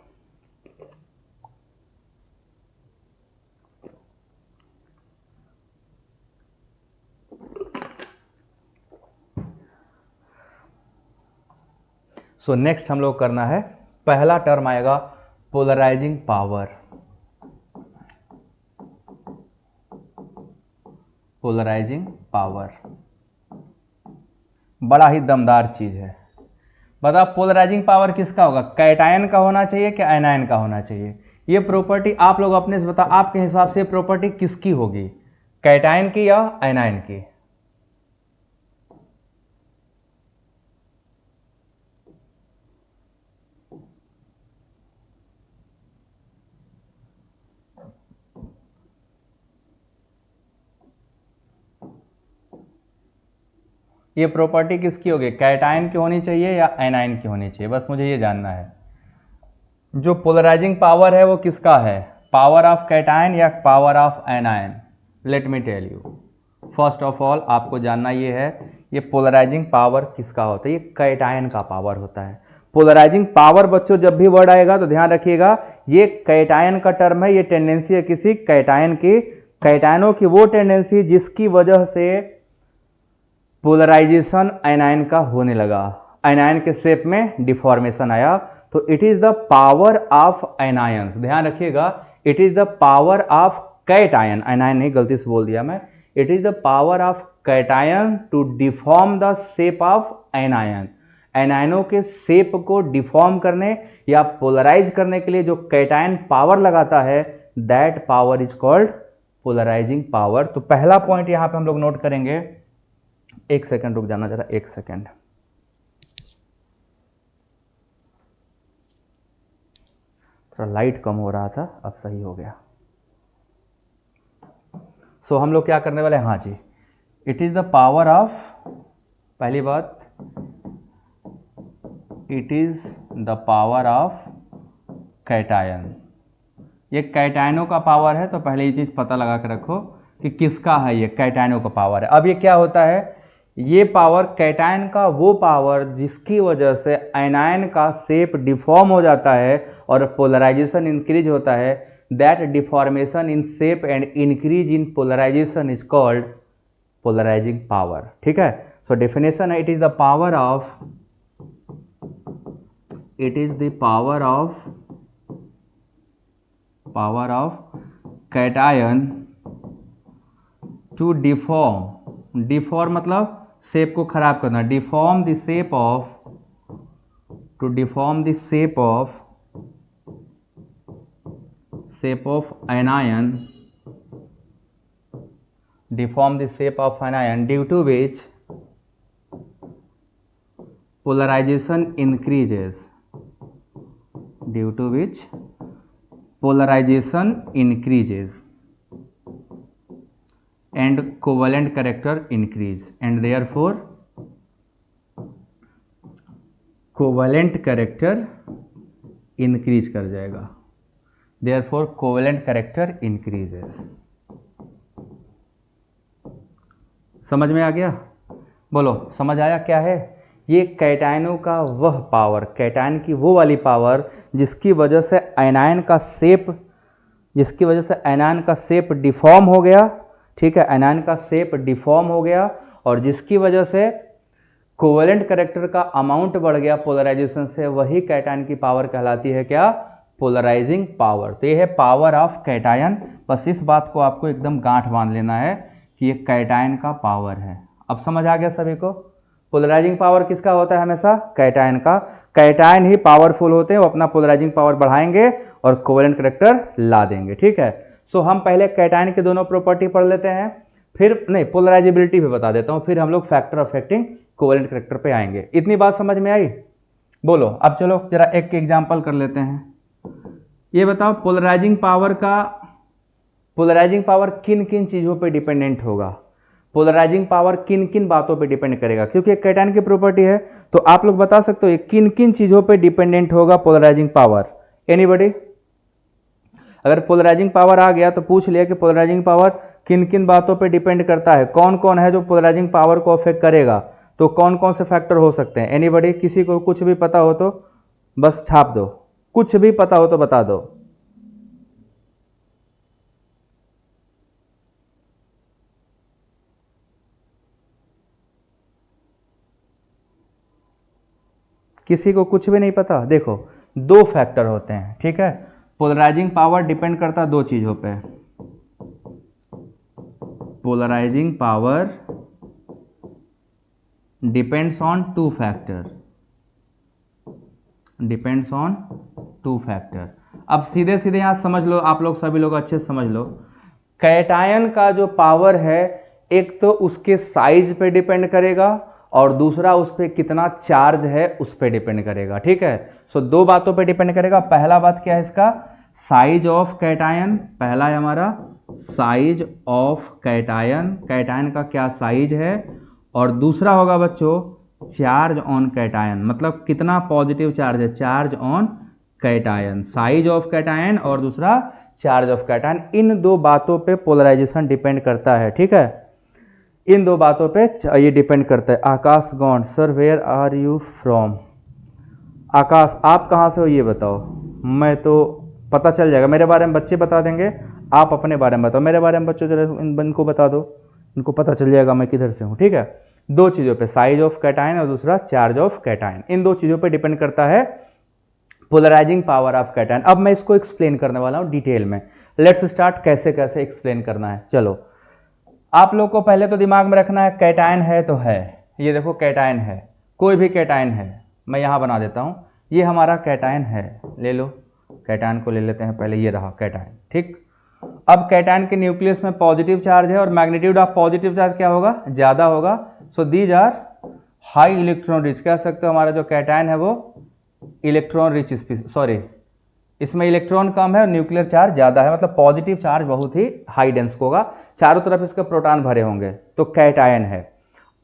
सो नेक्स्ट हम लोग करना है, पहला टर्म आएगा पोलराइजिंग पावर। पोलराइजिंग पावर, बड़ा ही दमदार चीज है। बताओ पोलराइजिंग पावर किसका होगा, कैटायन का होना चाहिए कि एनायन का होना चाहिए? ये प्रॉपर्टी आप लोग अपने से बताओ, आपके हिसाब से प्रॉपर्टी किसकी होगी, कैटायन की या एनायन की? ये प्रॉपर्टी किसकी होगी, कैटायन की होनी चाहिए या एनायन की होनी चाहिए? बस मुझे ये जानना है। जो पोलराइजिंग पावर है वो किसका है, पावर ऑफ कैटायन या power of anion? Let me tell you, first of all आपको जानना ये है, ये पोलराइजिंग पावर किसका होता है, ये कैटायन का पावर होता है। पोलराइजिंग पावर बच्चों जब भी वर्ड आएगा तो ध्यान रखिएगा, ये कैटायन का टर्म है, ये टेंडेंसी है किसी कैटायन की, कैटायनों की वो टेंडेंसी जिसकी वजह से पोलराइजेशन एनायन का होने लगा, एनायन के शेप में डिफॉर्मेशन आया, तो it is the power of anion. ध्यान रखिएगा, it is the power of cation, anion नहीं, गलती से बोल दिया मैं, it is the power of cation to deform the shape of anion. एनायनों के शेप को डिफॉर्म करने या पोलराइज करने के लिए जो कैटायन पावर लगाता है, that power is called polarising power. तो पहला पॉइंट यहां पे हम लोग नोट करेंगे, एक सेकंड रुक जाना जरा, एक सेकंड। थोड़ा लाइट कम हो रहा था, अब सही हो गया। सो हम लोग क्या करने वाले हैं, हाँ जी, it is the power of, पहली बात, it is the power of cation. ये कैटायनों का पावर है, तो पहले ये चीज पता लगा के रखो कि किसका है, ये कैटायनों का पावर है। अब ये क्या होता है, ये पावर कैटायन का वो पावर जिसकी वजह से एनायन का शेप डिफॉर्म हो जाता है और पोलराइजेशन इंक्रीज होता है, that deformation in shape and increase in polarisation is called polarising power. ठीक है, सो डेफिनेशन है, it is the power of, it is the power of cation to deform मतलब शेप को खराब करना, deform the shape of, to deform the shape of anion, deform the shape of anion due to which polarisation increases, due to which polarisation increases and covalent character increase, and therefore covalent character increase कर जाएगा, therefore covalent character increases। समझ में आ गया? बोलो समझ आया क्या है? ये कैटायनों का वह पावर, कैटायन की वो वाली पावर जिसकी वजह से एनायन का शेप, जिसकी वजह से एनायन का शेप डिफॉर्म हो गया। ठीक है, एनायन का शेप डिफॉर्म हो गया और जिसकी वजह से कोवेलेंट कैरेक्टर का अमाउंट बढ़ गया पोलराइजेशन से, वही कैटायन की पावर कहलाती है क्या, पोलराइजिंग पावर। तो ये है पावर ऑफ कैटायन। बस इस बात को आपको एकदम गांठ बांध लेना है कि ये कैटायन का पावर है। अब समझ आ गया सभी को? पोलराइजिंग पावर किसका होता है हमेशा, कैटायन का। कैटायन ही पावरफुल होते हैं, वो अपना पोलराइजिंग पावर बढ़ाएंगे और कोवेलेंट कैरेक्टर ला देंगे। ठीक है, सो हम पहले कैटायन के दोनों प्रॉपर्टी पढ़ लेते हैं, फिर नहीं पोलराइजेबिलिटी भी बता देता हूं, फिर हम लोग फैक्टर अफेक्टिंग कोवेलेंट कैरेक्टर पे आएंगे। इतनी बात समझ में आई? बोलो अब चलो जरा एक एग्जांपल कर लेते हैं। ये बताओ पोलराइजिंग पावर किन किन चीजों पे डिपेंडेंट होगा, पोलराइजिंग पावर किन किन बातों पे डिपेंड करेगा, क्योंकि एक कैटायन की प्रॉपर्टी है। तो आप लोग बता सकते हो ये किन किन चीजों पे डिपेंडेंट होगा पोलराइजिंग पावर? एनीबॉडी? अगर पोलराइजिंग पावर आ गया तो पूछ लिया कि पोलराइजिंग पावर किन किन बातों पे डिपेंड करता है, कौन कौन है जो पोलराइजिंग पावर को अफेक्ट करेगा, तो कौन कौन से फैक्टर हो सकते हैं? एनीबॉडी? किसी को कुछ भी पता हो तो बस छाप दो, कुछ भी पता हो तो बता दो। किसी को कुछ भी नहीं पता? देखो दो फैक्टर होते हैं। ठीक है, पोलराइजिंग पावर डिपेंड करता है दो चीजों पे, polarizing power depends on two factor, depends on two factor. अब सीधे सीधे यहां समझ लो, आप लोग सभी लोग अच्छे से समझ लो, कैटायन का जो पावर है एक तो उसके साइज पे डिपेंड करेगा और दूसरा उस पर कितना चार्ज है उस पर डिपेंड करेगा, ठीक है। सो दो बातों पे डिपेंड करेगा। पहला बात क्या है इसका, साइज ऑफ कैटायन, पहला है हमारा साइज ऑफ कैटायन, कैटायन का क्या साइज है, और दूसरा होगा बच्चों चार्ज ऑन कैटायन, मतलब कितना पॉजिटिव चार्ज है, charge on cation, size of cation और दूसरा चार्ज ऑफ कैटायन। इन दो बातों पे पोलराइजेशन डिपेंड करता है, ठीक है, इन दो बातों पे ये डिपेंड करता है। Akash Gond, sir where are you from. Akash आप कहाँ से हो ये बताओ, मैं तो पता चल जाएगा, मेरे बारे में बच्चे बता देंगे, आप अपने बारे में बताओ, मेरे बारे में बच्चों जरा इनको बता दो, इनको पता चल जाएगा मैं किधर से हूँ, ठीक है। दो चीज़ों पे, साइज ऑफ कैटायन और दूसरा चार्ज ऑफ कैटायन, इन दो चीज़ों पे डिपेंड करता है पोलराइजिंग पावर ऑफ कैटायन। अब मैं इसको एक्सप्लेन करने वाला हूँ डिटेल में। लेट्स स्टार्ट, कैसे कैसे एक्सप्लेन करना है। चलो आप लोग को पहले तो दिमाग में रखना है कैटायन है तो है, ये देखो कैटायन है, कोई भी कैटायन है, मैं यहाँ बना देता हूँ, ये हमारा कैटायन है, ले लो कैटायन को ले लेते हैं पहले, ये रहा कैटायन, ठीक। अब कैटायन के न्यूक्लियस में पॉजिटिव चार्ज है और मैग्नीट्यूड ऑफ पॉजिटिव चार्ज क्या होगा, ज़्यादा होगा। So these are high electron rich, कह सकते हो हमारा जो कैटायन है वो इलेक्ट्रॉन रिच स्पीसीज, सॉरी इसमें इलेक्ट्रॉन कम है और न्यूक्लियर चार्ज ज़्यादा है, मतलब पॉजिटिव चार्ज बहुत ही हाई डेंस होगा, चारों तरफ इसके प्रोटॉन भरे होंगे, तो कैटायन है।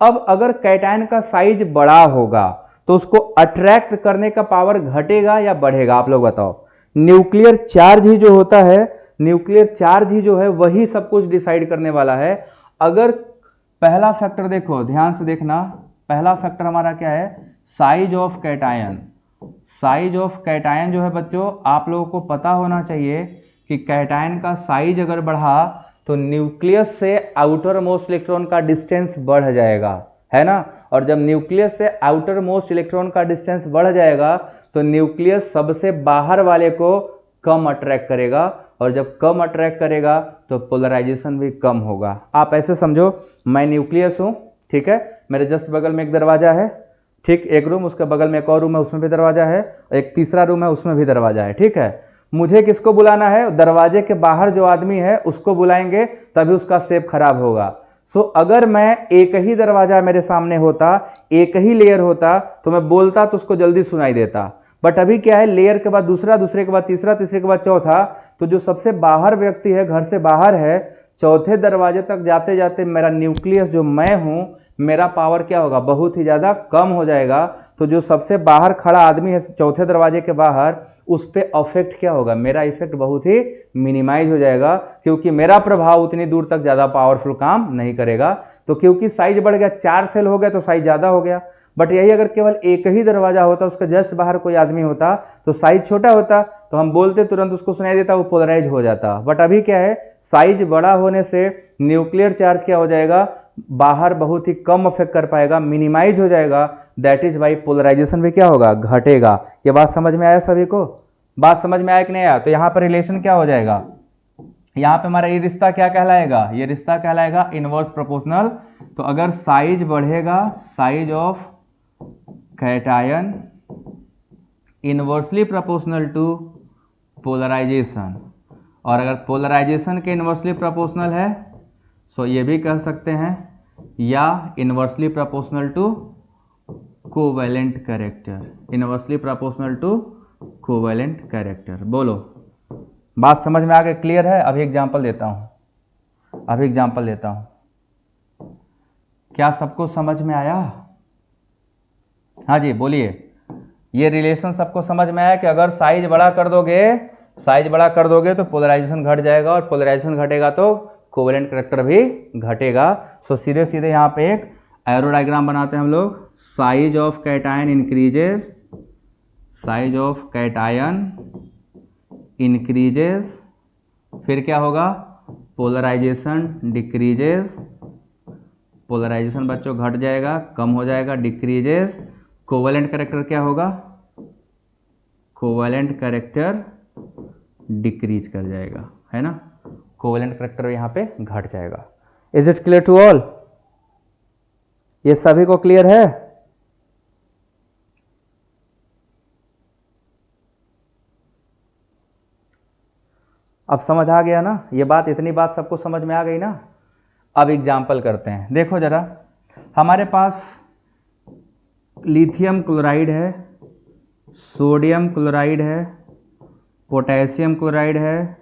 अब अगर कैटायन का साइज बड़ा होगा तो उसको अट्रैक्ट करने का पावर घटेगा या बढ़ेगा, आप लोग बताओ। न्यूक्लियर चार्ज ही जो होता है, न्यूक्लियर चार्ज ही जो है वही सब कुछ डिसाइड करने वाला है। अगर पहला फैक्टर देखो, ध्यान से देखना, पहला फैक्टर हमारा क्या है, size of cation. Size of cation जो है बच्चों, आप लोगों को पता होना चाहिए कि कैटायन का साइज अगर बढ़ा तो न्यूक्लियस से आउटर मोस्ट इलेक्ट्रॉन का डिस्टेंस बढ़ जाएगा, है ना। और जब न्यूक्लियस से आउटर मोस्ट इलेक्ट्रॉन का डिस्टेंस बढ़ जाएगा तो न्यूक्लियस सबसे बाहर वाले को कम अट्रैक्ट करेगा, और जब कम अट्रैक्ट करेगा तो पोलराइजेशन भी कम होगा। आप ऐसे समझो, मैं न्यूक्लियस हूं, ठीक है, मेरे जस्ट बगल में एक दरवाजा है, ठीक, एक रूम, उसके बगल में एक और रूम है, उसमें भी दरवाजा है, एक तीसरा रूम है, उसमें भी दरवाजा है, ठीक है। मुझे किसको बुलाना है, दरवाजे के बाहर जो आदमी है उसको बुलाएंगे, तभी उसका शेप खराब होगा। सो अगर मैं एक ही दरवाजा मेरे सामने होता, एक ही लेयर होता, तो मैं बोलता तो उसको जल्दी सुनाई देता। बट अभी क्या है, लेयर के बाद दूसरा, दूसरे के बाद तीसरा, तीसरे के बाद चौथा, तो जो सबसे बाहर व्यक्ति है, घर से बाहर है, चौथे दरवाजे तक जाते जाते मेरा न्यूक्लियस जो मैं हूं, मेरा पावर क्या होगा, बहुत ही ज्यादा कम हो जाएगा। तो जो सबसे बाहर खड़ा आदमी है चौथे दरवाजे के बाहर, उस पर अफेक्ट क्या होगा, मेरा इफेक्ट बहुत ही मिनिमाइज हो जाएगा, क्योंकि मेरा प्रभाव उतनी दूर तक ज्यादा पावरफुल काम नहीं करेगा। तो क्योंकि साइज बढ़ गया, 4 सेल हो गया तो साइज ज्यादा हो गया। बट यही अगर केवल एक ही दरवाजा होता, उसके जस्ट बाहर कोई आदमी होता, तो साइज छोटा होता, तो हम बोलते तुरंत उसको सुनाई देता, वो पोलराइज हो जाता। बट अभी क्या है, साइज बड़ा होने से न्यूक्लियर चार्ज क्या हो जाएगा, बाहर बहुत ही कम अफेक्ट कर पाएगा, मिनिमाइज हो जाएगा। दैट इज वाई पोलराइजेशन भी क्या होगा, घटेगा। ये बात समझ में आया सभी को, बात समझ में आया कि नहीं आया। तो यहां पर रिलेशन क्या हो जाएगा, यहां पे हमारा ये रिश्ता क्या कहलाएगा, ये रिश्ता कहलाएगा इनवर्स प्रोपोर्शनल। तो अगर साइज बढ़ेगा, size of cation inversely proportional to polarization, और अगर पोलराइजेशन के इनवर्सली प्रोपोर्शनल है तो ये भी कह सकते हैं, या inversely proportional to covalent character, inversely proportional to covalent character. बोलो बात समझ में आ गई, क्लियर है। अभी एग्जांपल देता हूं, अभी एग्जांपल देता हूं, क्या सबको समझ में आया, हाँ जी बोलिए। ये रिलेशन सबको समझ में आया कि अगर साइज बड़ा कर दोगे, साइज बड़ा कर दोगे तो पोलराइजेशन घट जाएगा, और पोलराइजेशन घटेगा तो कोवेलेंट कैरेक्टर भी घटेगा। सो सीधे सीधे यहाँ पे एक एरो डायग्राम बनाते हैं हम लोग। Size of cation increases, size of cation increases, फिर क्या होगा, पोलराइजेशन डिक्रीजेस, पोलराइजेशन बच्चों घट जाएगा, कम हो जाएगा, डिक्रीजेस, कोवेलेंट कैरेक्टर क्या होगा, कोवेलेंट कैरेक्टर डिक्रीज कर जाएगा, है ना, कोवेलेंट कैरेक्टर यहाँ पे घट जाएगा। Is it clear to all? ये सभी को क्लियर है? अब समझ आ गया ना? ये बात, इतनी बात सबको समझ में आ गई ना? अब एग्जाम्पल करते हैं। देखो जरा, हमारे पास लिथियम क्लोराइड है, सोडियम क्लोराइड है, पोटेशियम क्लोराइड है,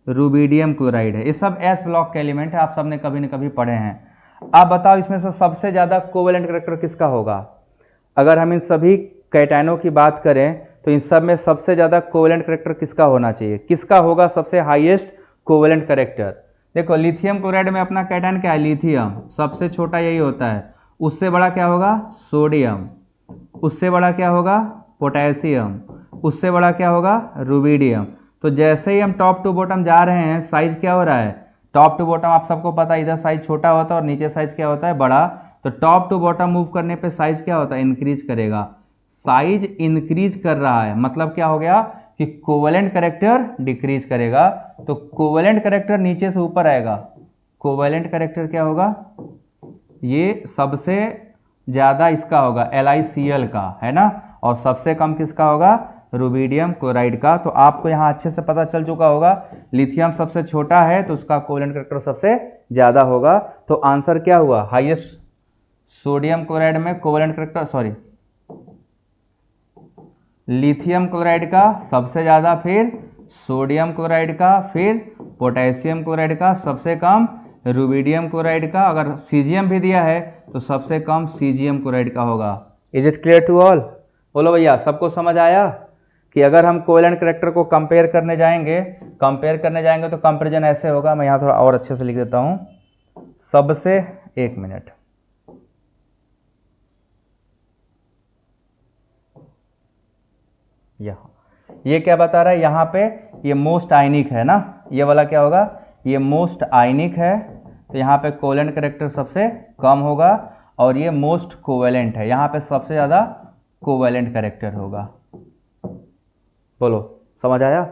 रुबिडियम क्लोराइड है। ये सब एस ब्लॉक के एलिमेंट है, आप सबने कभी न कभी पढ़े हैं। आप बताओ इसमें से सबसे ज़्यादा कोवेलेंट कैरेक्टर किसका होगा? अगर हम इन सभी कैटायनों की बात करें तो इन सब में सबसे ज़्यादा कोवेलेंट कैरेक्टर किसका होना चाहिए? किसका होगा सबसे हाईएस्ट कोवेलेंट कैरेक्टर? देखो लिथियम क्लोराइड में अपना कैटायन क्या है? लिथियम, सबसे छोटा यही होता है। उससे बड़ा क्या होगा? सोडियम। उससे बड़ा क्या होगा? पोटेशियम। उससे बड़ा क्या होगा? रुबिडियम। तो जैसे ही हम टॉप टू बॉटम जा रहे हैं, साइज क्या हो रहा है? टॉप टू बॉटम आप सबको पता है, इधर साइज छोटा होता है और नीचे साइज क्या होता है? बड़ा। तो टॉप टू बॉटम मूव करने पे साइज क्या होता है? इंक्रीज करेगा। साइज इंक्रीज कर रहा है, मतलब क्या हो गया कि कोवेलेंट कैरेक्टर डिक्रीज करेगा। तो कोवेलेंट कैरेक्टर नीचे से ऊपर आएगा। कोवेलेंट कैरेक्टर क्या होगा? ये सबसे ज्यादा इसका होगा LiCl का, है ना? और सबसे कम किसका होगा? रुबिडियम क्लोराइड का। तो आपको यहां अच्छे से पता चल चुका होगा, लिथियम सबसे छोटा है तो उसका कोवेलेंट कैरेक्टर सबसे ज्यादा होगा। तो आंसर क्या हुआ? हाईएस्ट सोडियम क्लोराइड में covalent character, sorry, lithium chloride का सबसे ज्यादा, फिर सोडियम क्लोराइड का, फिर पोटेशियम क्लोराइड का सबसे कम, रुबिडियम क्लोराइड का। अगर सीजियम भी दिया है तो सबसे कम सीजियम क्लोराइड का होगा। Is it clear to all? बोलो भैया, सबको समझ आया कि अगर हम कोवेलेंट कैरेक्टर को कंपेयर करने जाएंगे तो कंपेरिजन ऐसे होगा। मैं यहां थोड़ा और अच्छे से लिख देता हूं। सबसे, एक मिनट, यहां ये क्या बता रहा है? यहां पे ये मोस्ट आयनिक है ना, ये वाला क्या होगा? ये मोस्ट आयनिक है, तो यहां पे कोवेलेंट कैरेक्टर सबसे कम होगा। और ये मोस्ट कोवेलेंट है, यहां पे सबसे ज्यादा कोवेलेंट कैरेक्टर होगा। बोलो, समझ आया?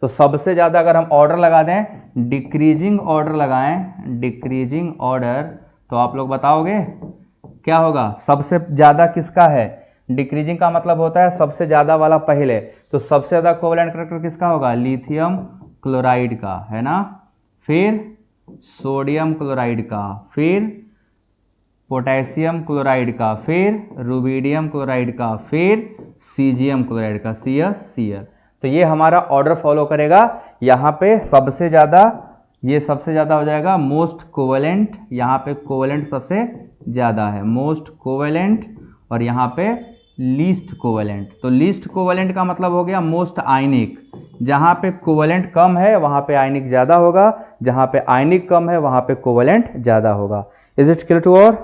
तो सबसे ज्यादा अगर हम ऑर्डर लगा दें, डिक्रीजिंग ऑर्डर लगाएं, डिक्रीजिंग ऑर्डर, तो आप लोग बताओगे क्या होगा? सबसे ज्यादा किसका है? डिक्रीजिंग का मतलब होता है सबसे ज्यादा वाला पहले। तो सबसे ज्यादा कोवेलेंट कैरेक्टर किसका होगा? लिथियम क्लोराइड का, है ना? फिर सोडियम क्लोराइड का, फिर पोटेशियम क्लोराइड का, फिर रुबिडियम क्लोराइड का, फिर सीजियम क्लोराइड का, CsCl। तो ये हमारा ऑर्डर फॉलो करेगा। यहाँ पे सबसे ज्यादा, ये सबसे ज्यादा हो जाएगा मोस्ट कोवेलेंट, यहाँ पे कोवेलेंट सबसे ज्यादा है, मोस्ट कोवेलेंट, और यहाँ पे लीस्ट कोवेलेंट। तो लीस्ट कोवेलेंट का मतलब हो गया मोस्ट आयनिक। जहां पे कोवेलेंट कम है वहां पे आयनिक ज्यादा होगा, जहां पे आयनिक कम है वहां पे कोवेलेंट ज्यादा होगा। Is it clear to all?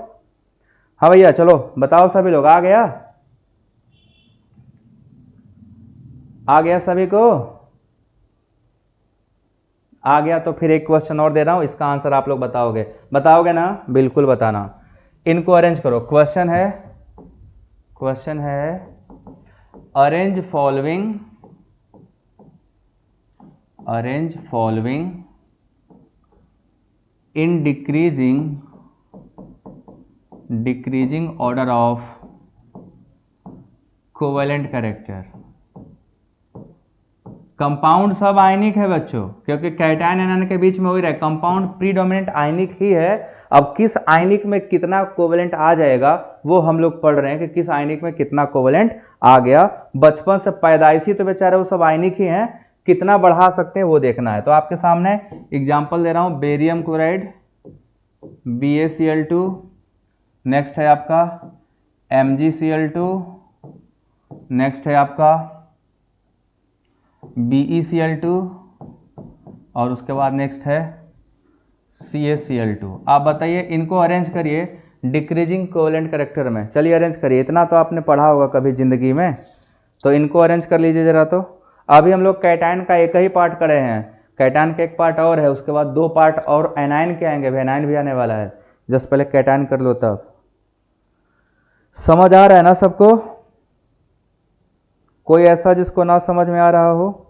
हाँ भैया, चलो बताओ सभी लोग, आ गया? आ गया सभी को? आ गया तो फिर एक क्वेश्चन और दे रहा हूं, इसका आंसर आप लोग बताओगे? बताओगे ना? बिल्कुल बताना। इनको अरेंज करो। क्वेश्चन है arrange following in decreasing order of covalent character. Compound सब आयनिक है बच्चों, क्योंकि कैटायन एनायन के बीच में हो ही रहा है, कंपाउंड प्रीडोमिनेंट आयनिक ही है। अब किस आयनिक में कितना कोवेलेंट आ जाएगा वो हम लोग पढ़ रहे हैं कि किस आयनिक में कितना कोवेलेंट आ गया। बचपन से पैदाइशी तो बेचारे वो सब आयनिक ही हैं, कितना बढ़ा सकते हैं वो देखना है। तो आपके सामने एग्जाम्पल दे रहा हूं, बेरियम क्लोराइड BaCl2, नेक्स्ट है आपका MgCl2, नेक्स्ट है आपका BeCl2, और उसके बाद नेक्स्ट है CaCl2। आप बताइए, इनको अरेंज करिए डिक्रीजिंग कोवेलेंट कैरेक्टर में। चलिए अरेंज करिए, इतना तो आपने पढ़ा होगा कभी जिंदगी में, तो इनको अरेंज कर लीजिए जरा। तो अभी हम लोग कैटायन का एक ही पार्ट करे हैं, कैटायन का एक पार्ट और है, उसके बाद 2 पार्ट और एनायन के आएंगे, एनायन भी आने वाला है। जस्ट पहले कैटायन कर लो, तब समझ आ रहा है ना सबको? कोई ऐसा जिसको ना समझ में आ रहा हो?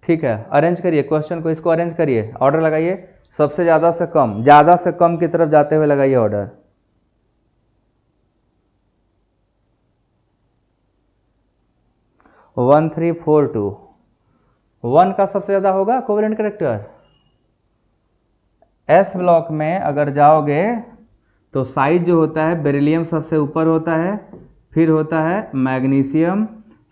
ठीक है, अरेंज करिए क्वेश्चन को, इसको अरेंज करिए, ऑर्डर लगाइए, सबसे ज़्यादा से कम की तरफ जाते हुए लगाइए order. One three four two, one का सबसे ज़्यादा होगा कोवेलेंट करेक्टर। एस ब्लॉक में अगर जाओगे तो साइज जो होता है बेरिलियम सबसे ऊपर होता है, फिर होता है मैग्नीशियम,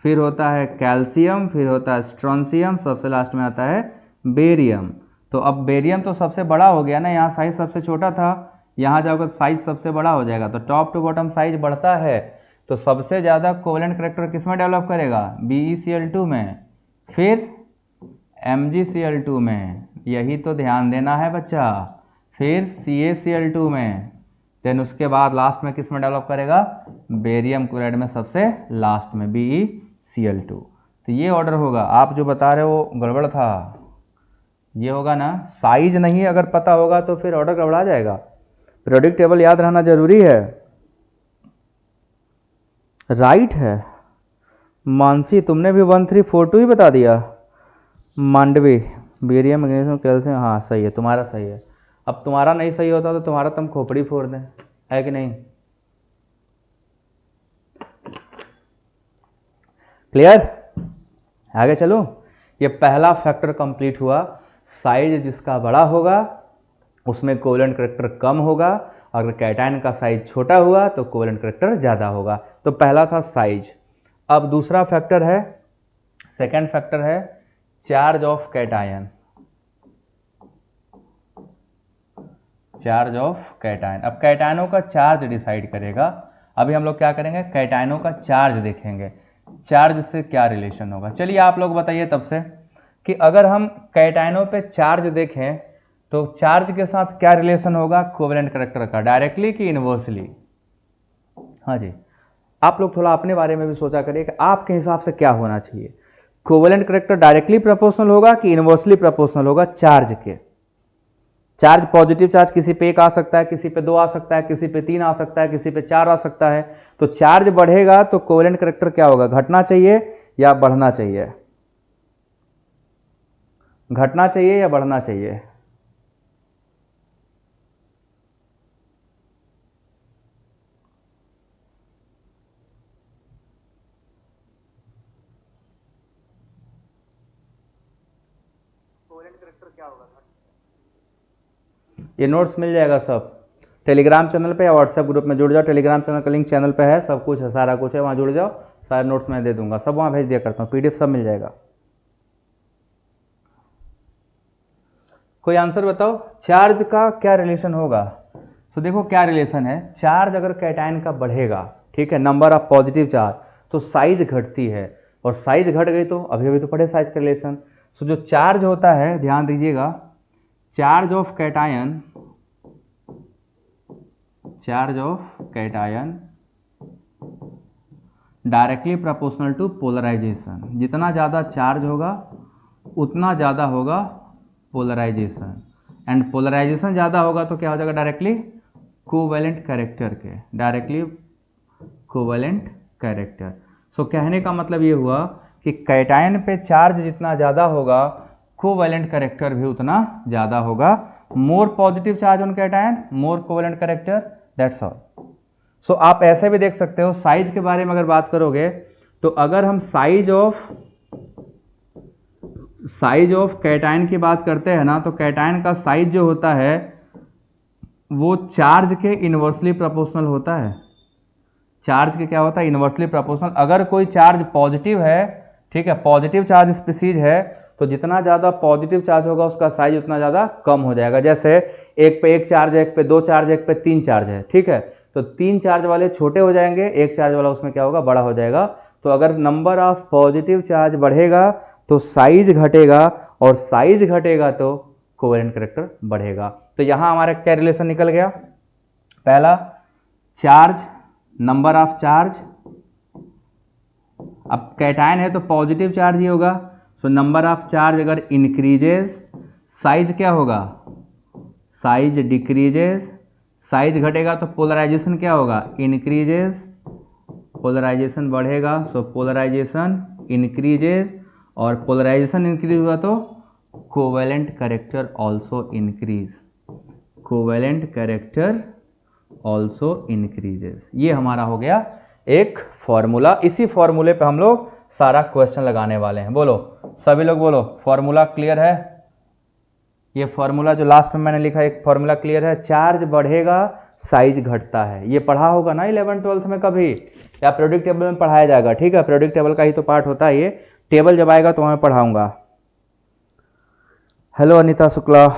फिर होता है कैल्शियम, फिर होता है स्ट्रोंशियम, सबसे लास्ट में आता है बेरियम। तो अब बेरियम तो सबसे बड़ा हो गया ना, यहाँ साइज सबसे छोटा था, यहाँ जाओगे तो साइज सबसे बड़ा हो जाएगा, तो टॉप टू बॉटम साइज बढ़ता है, तो सबसे ज़्यादा कोवेलेंट करेक्टर किस में डेवलप करेगा, BeCl2 में, फिर MgCl2 में, यही तो ध्यान देना है बच्चा, फिर CaCl2 में, देन उसके बाद लास्ट में किस में डेवलप करेगा, बेरियम क्लोराइड में सबसे लास्ट में BeCl2। तो ये ऑर्डर होगा, आप जो बता रहे हो गड़बड़ था, ये होगा ना, साइज नहीं अगर पता होगा तो फिर ऑर्डर गड़बड़ा जाएगा, पीरियोडिक टेबल याद रहना जरूरी है। राइट है मानसी, तुमने भी 1342 ही बता दिया। मांडवी, बेरियम मैग्नीशियम कैल्शियम, हाँ सही है, तुम्हारा सही है। अब तुम्हारा नहीं सही होता तो तुम्हारा तुम खोपड़ी फोड़ दें, है कि नहीं? क्लियर, आगे चलो। ये पहला फैक्टर कंप्लीट हुआ, साइज जिसका बड़ा होगा उसमें कोवेलेंट करेक्टर कम होगा, अगर कैटायन का साइज छोटा हुआ तो कोवेलेंट करेक्टर ज़्यादा होगा। तो पहला था साइज। अब दूसरा फैक्टर है, सेकेंड फैक्टर है charge of cation. Charge of cation, अब कैटायनों का चार्ज डिसाइड करेगा। अभी हम लोग क्या करेंगे, कैटायनों का चार्ज देखेंगे, चार्ज से क्या रिलेशन होगा। चलिए आप लोग बताइए तब से कि अगर हम कैटायनों पे चार्ज देखें तो चार्ज के साथ क्या रिलेशन होगा कोवेलेंट करेक्टर का, डायरेक्टली कि इनवर्सली? हाँ जी, आप लोग थोड़ा अपने बारे में भी सोचा करिए कि आपके हिसाब से क्या होना चाहिए, कोवेलेंट करेक्टर डायरेक्टली प्रोपोर्शनल होगा कि इनवर्सली प्रोपोर्शनल होगा चार्ज के। चार्ज पॉजिटिव चार्ज किसी पे 1 आ सकता है, किसी पे 2 आ सकता है, किसी पे 3 आ सकता है, किसी पे 4 आ सकता है। तो चार्ज बढ़ेगा तो कोवेलेंट करेक्टर क्या होगा, घटना चाहिए या बढ़ना चाहिए? घटना चाहिए या बढ़ना चाहिए? कोवेलेंट करेक्टर क्या होगा? ये नोट्स मिल जाएगा सब टेलीग्राम चैनल पे या व्हाट्सएप ग्रुप में जुड़ जाओ, टेलीग्राम चैनल का लिंक चैनल पे है, सब कुछ है, सारा कुछ है, वहाँ जुड़ जाओ, सारे नोट्स मैं दे दूंगा, सब वहाँ भेज दिया करता हूँ, PDF सब मिल जाएगा। कोई आंसर बताओ, चार्ज का क्या रिलेशन होगा? तो देखो क्या रिलेशन है, चार्ज अगर कैटायन का बढ़ेगा, ठीक है, नंबर ऑफ पॉजिटिव चार्ज, तो साइज घटती है, और साइज घट गई तो अभी अभी तो पढ़े साइज का रिलेशन। तो जो चार्ज होता है, ध्यान दीजिएगा, charge of cation, charge of cation directly proportional to polarization, जितना ज़्यादा चार्ज होगा उतना ज़्यादा होगा पोलराइजेशन, एंड पोलराइजेशन ज़्यादा होगा तो क्या हो जाएगा, डायरेक्टली कोवेलेंट कैरेक्टर के, डायरेक्टली कोवेलेंट कैरेक्टर। सो कहने का मतलब ये हुआ कि कैटायन पे चार्ज जितना ज़्यादा होगा कोवेलेंट कैरेक्टर भी उतना ज़्यादा होगा। More positive charge on cation, more covalent character, that's all. So आप ऐसे भी देख सकते हो, साइज के बारे में अगर बात करोगे तो अगर हम साइज ऑफ कैटायन की बात करते हैं ना, तो कैटायन का साइज जो होता है वो चार्ज के इनवर्सली प्रोपोर्शनल होता है। चार्ज के क्या होता है, इनवर्सली प्रोपोर्शनल। अगर कोई चार्ज पॉजिटिव है, ठीक है, पॉजिटिव चार्ज स्पीसीज है, तो जितना ज़्यादा पॉजिटिव चार्ज होगा उसका साइज उतना ज़्यादा कम हो जाएगा। जैसे एक पे 1 चार्ज है, एक पे 2 चार्ज है, एक पे 3 चार्ज है, ठीक है, तो 3 चार्ज वाले छोटे हो जाएंगे, 1 चार्ज वाला उसमें क्या होगा, बड़ा हो जाएगा। तो अगर नंबर ऑफ पॉजिटिव चार्ज बढ़ेगा तो साइज घटेगा, और साइज घटेगा तो कोवेलेंट कैरेक्टर बढ़ेगा। तो यहाँ हमारा क्या रिलेशन निकल गया, पहला चार्ज, नंबर ऑफ चार्ज, अब कैटायन है तो पॉजिटिव चार्ज ही होगा, सो नंबर ऑफ चार्ज अगर इंक्रीजेस, साइज क्या होगा, साइज डिक्रीजेस, साइज घटेगा तो पोलराइजेशन क्या होगा, इंक्रीजेस, पोलराइजेशन बढ़ेगा, सो पोलराइजेशन इंक्रीजेस, और पोलराइजेशन इंक्रीज हुआ तो covalent character also increase, covalent character also increases. ये हमारा हो गया एक फॉर्मूला। इसी फॉर्मूले पे हम लोग सारा क्वेश्चन लगाने वाले हैं। बोलो सभी लोग बोलो, फॉर्मूला क्लियर है? ये फॉर्मूला जो लास्ट में मैंने लिखा एक फॉर्मूला क्लियर है? चार्ज बढ़ेगा साइज घटता है, ये पढ़ा होगा ना 11th-12th में कभी, या प्रोडक्ट टेबल में पढ़ाया जाएगा। ठीक है, प्रोडक्ट टेबल का ही तो पार्ट होता है ये, टेबल जब आएगा तो मैं पढ़ाऊंगा। हेलो अनीता शुक्ला,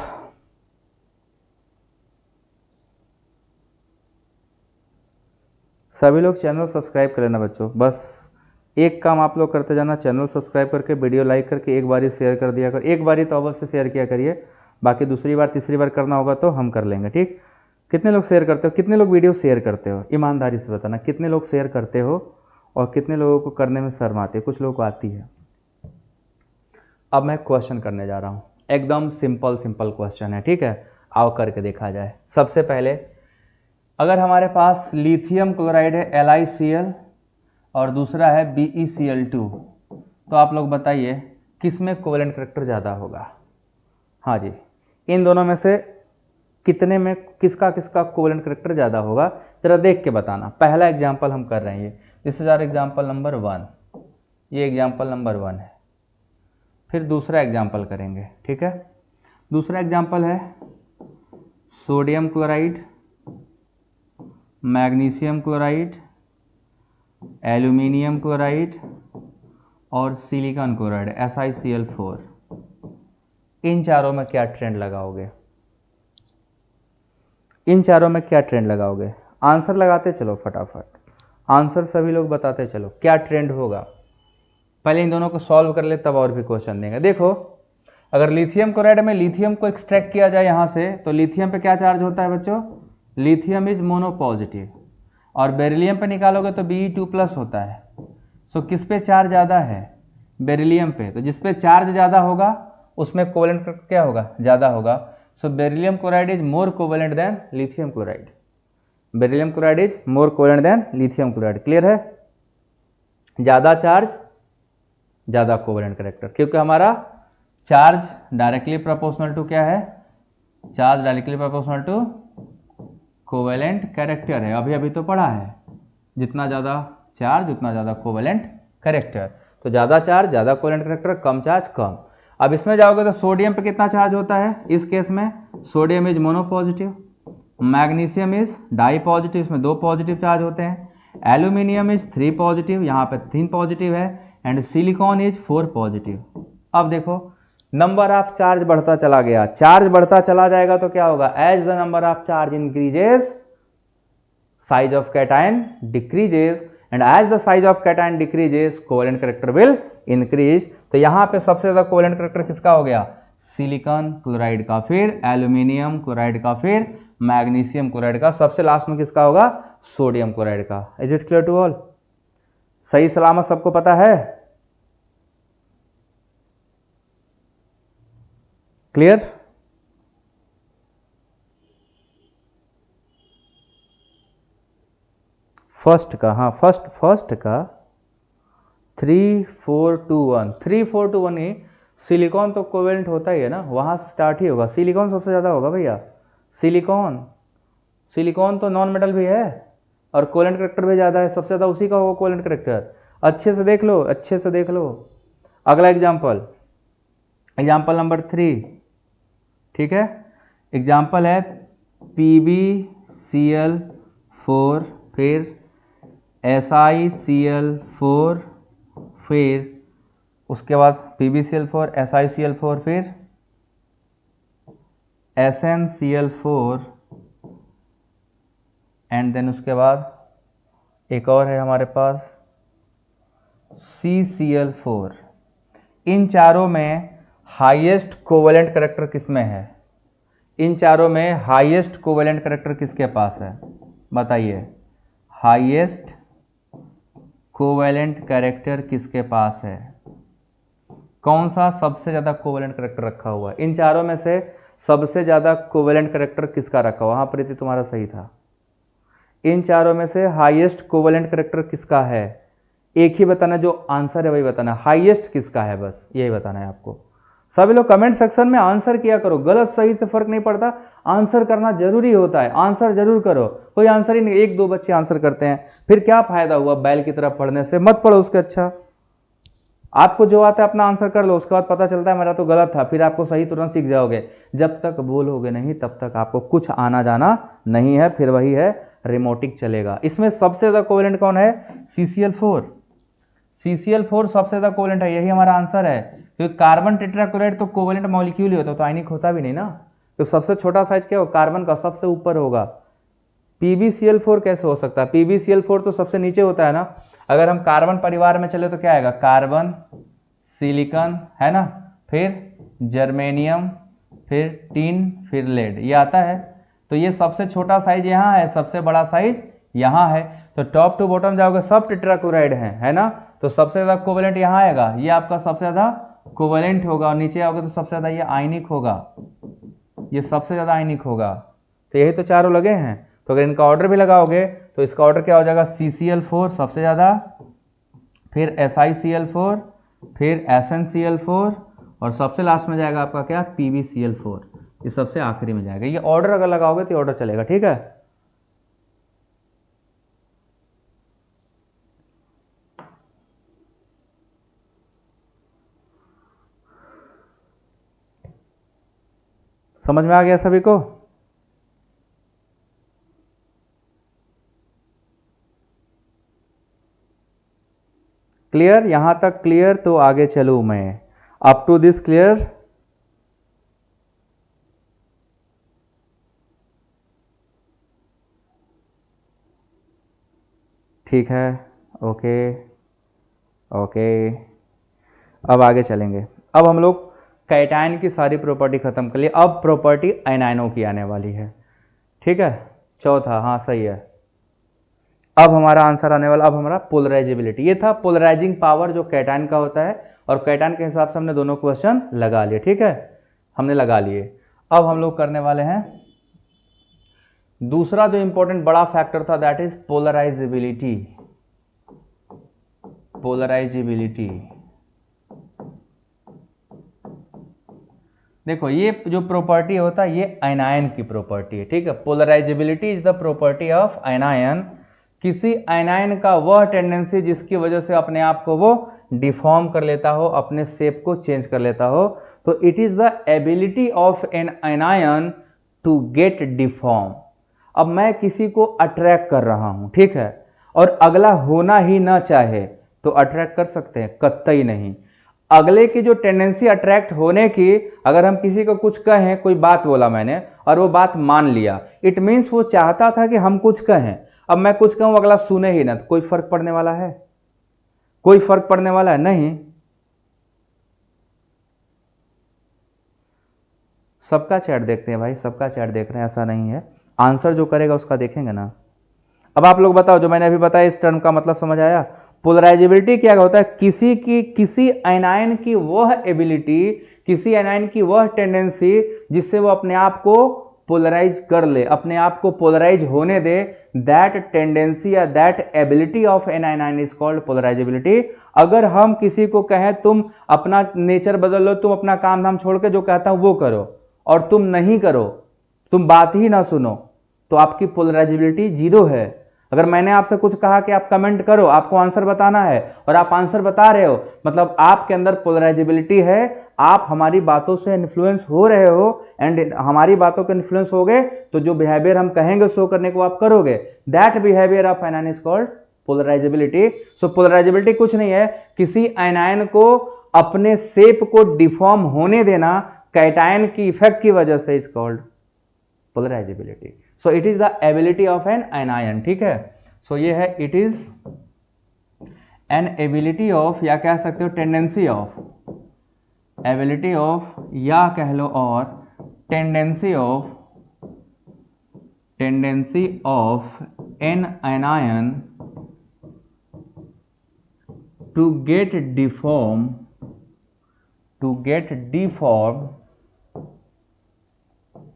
सभी लोग चैनल सब्सक्राइब कर लेना बच्चों। बस एक काम आप लोग करते जाना, चैनल सब्सक्राइब करके वीडियो लाइक करके एक बारी शेयर कर दिया कर, एक बारी तो अवश्य शेयर किया करिए, बाकी दूसरी बार तीसरी बार करना होगा तो हम कर लेंगे। ठीक, कितने लोग शेयर करते हो, कितने लोग वीडियो शेयर करते हो, ईमानदारी से बताना कितने लोग शेयर करते हो और कितने लोगों को करने में शर्म आती है? कुछ लोगों को आती है। अब मैं क्वेश्चन करने जा रहा हूँ, एकदम सिंपल सिंपल क्वेश्चन है। ठीक है, आओ करके देखा जाए। सबसे पहले अगर हमारे पास लिथियम क्लोराइड है LiCl और दूसरा है BeCl2, तो आप लोग बताइए किसमें कोवेलेंट कैरेक्टर ज़्यादा होगा? हाँ जी, इन दोनों में से कितने में किसका किसका कोवेलेंट कैरेक्टर ज़्यादा होगा, जरा देख के बताना। पहला एग्जाम्पल हम कर रहे हैं, ये this is our example number 1, ये एग्जाम्पल नंबर 1 है। फिर दूसरा एग्जाम्पल करेंगे। ठीक है, दूसरा एग्जाम्पल है sodium chloride, magnesium chloride, aluminium chloride और सिलिकॉन क्लोराइड SiCl4। इन चारों में क्या ट्रेंड लगाओगे? इन चारों में क्या ट्रेंड लगाओगे? आंसर लगाते चलो फटाफट, आंसर सभी लोग बताते चलो, क्या ट्रेंड होगा? पहले इन दोनों को सॉल्व कर ले तब और भी क्वेश्चन देंगे। देखो, अगर लिथियम क्लोराइड में लिथियम को एक्सट्रैक्ट किया जाए यहाँ से, तो लिथियम पे क्या चार्ज होता है बच्चों? Lithium is mono positive. और बेरिलियम पे निकालोगे तो Be2+ होता है। सो किस पे चार्ज ज़्यादा है? बेरिलियम पे। तो जिस पे चार्ज ज़्यादा होगा उसमें कोवेलेंट क्या होगा? ज़्यादा होगा। So beryllium chloride is more covalent than lithium chloride, beryllium chloride is more covalent than lithium chloride. Clear है? ज़्यादा चार्ज ज़्यादा कोवेलेंट कैरेक्टर, क्योंकि हमारा चार्ज डायरेक्टली प्रोपोर्शनल टू क्या है? Charge directly proportional to covalent character है, अभी अभी तो पढ़ा है, जितना ज़्यादा चार्ज उतना ज़्यादा कोवेलेंट कैरेक्टर। तो ज़्यादा चार्ज ज़्यादा कोवेलेंट कैरेक्टर, कम चार्ज कम। अब इसमें जाओगे तो सोडियम पे कितना चार्ज होता है? इस केस में sodium is mono positive, magnesium is di positive, इसमें 2 पॉजिटिव चार्ज होते हैं, एल्यूमिनियम इज 3 पॉजिटिव, यहाँ पे 3 पॉजिटिव है, एंड सिलिकॉन इज 4 पॉजिटिव। अब देखो नंबर ऑफ चार्ज बढ़ता चला गया, चार्ज बढ़ता चला जाएगा तो क्या होगा? As the number of charge increases size of cation decreases, and as the size of cation decreases covalent character will increase. तो यहाँ पे सबसे ज्यादा कोवेलेंट कैरेक्टर किसका हो गया? सिलिकॉन क्लोराइड का, फिर एल्यूमिनियम क्लोराइड का, फिर मैग्नीशियम क्लोराइड का, सबसे लास्ट में किसका होगा? सोडियम क्लोराइड का। Is it clear to all? सही सलामत सबको पता है? क्लियर? फर्स्ट का, हाँ फर्स्ट का 3-4-2-1, 3-4-2-1 ही। सिलिकॉन तो कोवेलेंट होता ही है ना, वहां से स्टार्ट ही होगा, सिलिकॉन सबसे ज्यादा होगा भैया। सिलिकॉन तो नॉन मेटल भी है और कोवेलेंट कैरेक्टर भी ज्यादा है, सबसे ज्यादा उसी का होगा कोवेलेंट कैरेक्टर। अच्छे से देख लो, अच्छे से देख लो। अगला एग्जाम्पल, एग्जाम्पल नंबर 3। ठीक है, एग्जाम्पल है PbCl4, फिर SiCl4, फिर उसके बाद PbCl4 SiCl4, फिर SnCl4, एंड देन उसके बाद एक और है हमारे पास CCl4। इन चारों में हाईएस्ट कोवेलेंट कैरेक्टर किसमें है? इन चारों में हाईएस्ट कोवेलेंट कैरेक्टर किसके पास है? बताइए, हाईएस्ट कोवेलेंट कैरेक्टर किसके पास है? कौन सा सबसे ज्यादा कोवेलेंट कैरेक्टर रखा हुआ है? इन चारों में से सबसे ज्यादा कोवेलेंट कैरेक्टर किसका रखा हुआ? हाँ प्रीति तुम्हारा सही था। इन चारों में से हाईएस्ट कोवेलेंट कैरेक्टर किसका है? एक ही बताना, जो आंसर है वही बताना, हाईएस्ट किसका है, बस यही बताना है आपको। सभी लोग कमेंट सेक्शन में आंसर किया करो, गलत सही से फर्क नहीं पड़ता, आंसर करना जरूरी होता है, आंसर जरूर करो। कोई आंसर ही नहीं, एक दो बच्चे आंसर करते हैं, फिर क्या फायदा हुआ बैल की तरफ पढ़ने से, मत पढ़ो उसके। अच्छा, आपको जो आता है अपना आंसर कर लो, उसके बाद पता चलता है मेरा तो गलत था, फिर आपको सही तुरंत सीख जाओगे। जब तक बोलोगे नहीं तब तक आपको कुछ आना जाना नहीं है, फिर वही है रिमोटिक चलेगा। इसमें सबसे ज्यादा कोवेलेंट कौन है, CCl4। CCl4 सबसे ज्यादा कोवेलेंट है, यही हमारा आंसर है, क्योंकि कार्बन टेट्राक्लोराइड तो कोवेलेंट मॉलिक्यूल ही होता है, तो आयनिक होता भी नहीं ना। तो सबसे छोटा साइज क्या हो, कार्बन का सबसे ऊपर होगा। PbCl4 कैसे हो सकता है, PbCl4 तो सबसे नीचे होता है ना। अगर हम कार्बन परिवार में चले तो क्या आएगा, कार्बन, सिलिकॉन, है ना, फिर जर्मेनियम, फिर टिन, फिर लेड, ये आता है। तो ये सबसे छोटा साइज यहाँ है, सबसे बड़ा साइज यहाँ है। तो टॉप टू बॉटम जाओगे सब टेट्राक्लोराइड है ना। तो सबसे ज्यादा कोवेलेंट यहाँ आएगा, ये आपका सबसे ज्यादा कोवेलेंट होगा, और नीचे आओगे तो सबसे ज्यादा ये आयनिक होगा, ये सबसे ज्यादा आयनिक होगा। तो यही तो चारों लगे हैं। तो अगर इनका ऑर्डर भी लगाओगे तो इसका ऑर्डर क्या हो जाएगा, CCl4 सबसे ज्यादा, फिर SiCl4, फिर SnCl4, और सबसे लास्ट में जाएगा आपका क्या, PbCl4, ये सबसे आखिरी में जाएगा। ये ऑर्डर अगर लगाओगे तो ऑर्डर चलेगा, ठीक है। समझ में आ गया सभी को। क्लियर, यहां तक क्लियर, तो आगे चलूं मैं, अप टू दिस क्लियर। ठीक है, ओके ओके, अब आगे चलेंगे। अब हम लोग कैटायन की सारी प्रॉपर्टी खत्म कर लिए, अब प्रॉपर्टी एनायनों की आने वाली है, ठीक है। चौथा, हाँ सही है। अब हमारा आंसर आने वाला, अब हमारा पोलराइजेबिलिटी, ये था पोलराइजिंग पावर जो कैटायन का होता है, और कैटायन के हिसाब से हमने दोनों क्वेश्चन लगा लिए, ठीक है, हमने लगा लिए। अब हम लोग करने वाले हैं दूसरा जो इंपॉर्टेंट बड़ा फैक्टर था, दैट इज पोलराइजेबिलिटी। पोलराइजेबिलिटी, देखो ये जो प्रॉपर्टी होता है ये आयनायन की प्रॉपर्टी है, ठीक है। Polarisability is the property of anion, किसी आयनायन का वह टेंडेंसी जिसकी वजह से अपने आप को वो डिफॉर्म कर लेता हो, अपने शेप को चेंज कर लेता हो। तो it is the ability of an anion to get deform. अब मैं किसी को अट्रैक्ट कर रहा हूं, ठीक है, और अगला होना ही ना चाहे तो अट्रैक्ट कर सकते हैं, कतई नहीं। अगले की जो टेंडेंसी अट्रैक्ट होने की, अगर हम किसी को कुछ कहें, कोई बात बोला मैंने और वो बात मान लिया, इट मीन्स वो चाहता था कि हम कुछ कहें। अब मैं कुछ कहूं अगला सुने ही ना, तो कोई फर्क पड़ने वाला है, कोई फर्क पड़ने वाला है नहीं। सबका चैट देखते हैं भाई, सबका चैट देख रहे हैं, ऐसा नहीं है, आंसर जो करेगा उसका देखेंगे ना। अब आप लोग बताओ, जो मैंने अभी बताया इस टर्म का मतलब समझ आया। पोलराइजेबिलिटी क्या होता है, किसी आयनायन की वह एबिलिटी, किसी आयनायन की वह टेंडेंसी जिससे वो अपने आप को पोलराइज कर ले, अपने आप को पोलराइज होने दे, दैट टेंडेंसी या that ability of an anion is called polarisability. अगर हम किसी को कहें तुम अपना नेचर बदल लो, तुम अपना काम धाम छोड़ के जो कहता हूं वो करो, और तुम नहीं करो, तुम बात ही ना सुनो, तो आपकी पोलराइजेबिलिटी जीरो है। अगर मैंने आपसे कुछ कहा कि आप कमेंट करो, आपको आंसर बताना है, और आप आंसर बता रहे हो, मतलब आपके अंदर पोलराइजेबिलिटी है, आप हमारी बातों से इन्फ्लुएंस हो रहे हो, एंड हमारी बातों के इन्फ्लुएंस हो गए तो जो बिहेवियर हम कहेंगे शो करने को आप करोगे, that behaviour of anion is called polarisability. So polarisability कुछ नहीं है, किसी आयनायन को अपने शेप को डिफॉर्म होने देना कैटायन की इफेक्ट की वजह से is called polarisability. So it is the ability of an anion, ठीक है। सो ये है, it is an ability of, या कह सकते हो टेंडेंसी ऑफ, एबिलिटी ऑफ, या कह लो और tendency of an anion to get deform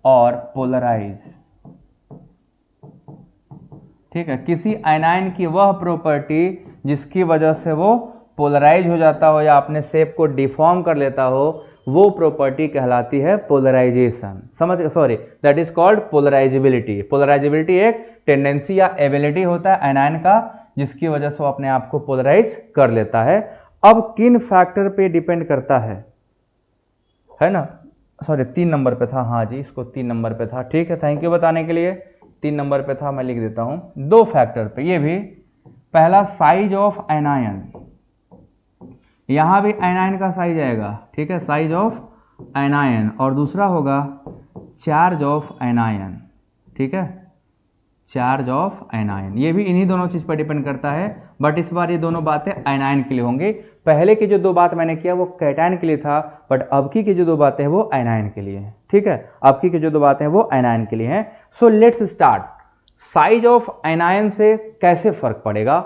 और पोलराइज, ठीक है। किसी आयनायन की वह प्रॉपर्टी जिसकी वजह से वो पोलराइज हो जाता हो या अपने शेप को डिफॉर्म कर लेता हो, वो प्रॉपर्टी कहलाती है पोलराइजेशन। समझ, sorry, that is called polarisability. Polarisability एक टेंडेंसी या एबिलिटी होता है एनायन का, जिसकी वजह से वो अपने आप को पोलराइज कर लेता है। अब किन फैक्टर पे डिपेंड करता है ना, सॉरी 3 नंबर पे था, हाँ जी इसको 3 नंबर पे था, ठीक है, थैंक यू बताने के लिए। 3 नंबर पे था, मैं लिख देता हूं 2 फैक्टर पे। ये भी पहला साइज ऑफ एनायन, यहां भी एनायन का साइज आएगा, ठीक है, साइज ऑफ एनायन, और दूसरा होगा चार्ज ऑफ एनायन, ठीक है, चार्ज ऑफ एनायन। ये भी इन्हीं दोनों चीज पर डिपेंड करता है, बट इस बार ये दोनों बातें एनायन के लिए होंगी। पहले की जो 2 बात मैंने किया वो कैटायन के लिए था, बट अब की जो 2 बातें हैं वो एनायन के लिए हैं, ठीक है, अब की जो 2 बातें हैं वो एनायन के लिए हैं। सो let's start. Size of anion से कैसे फर्क पड़ेगा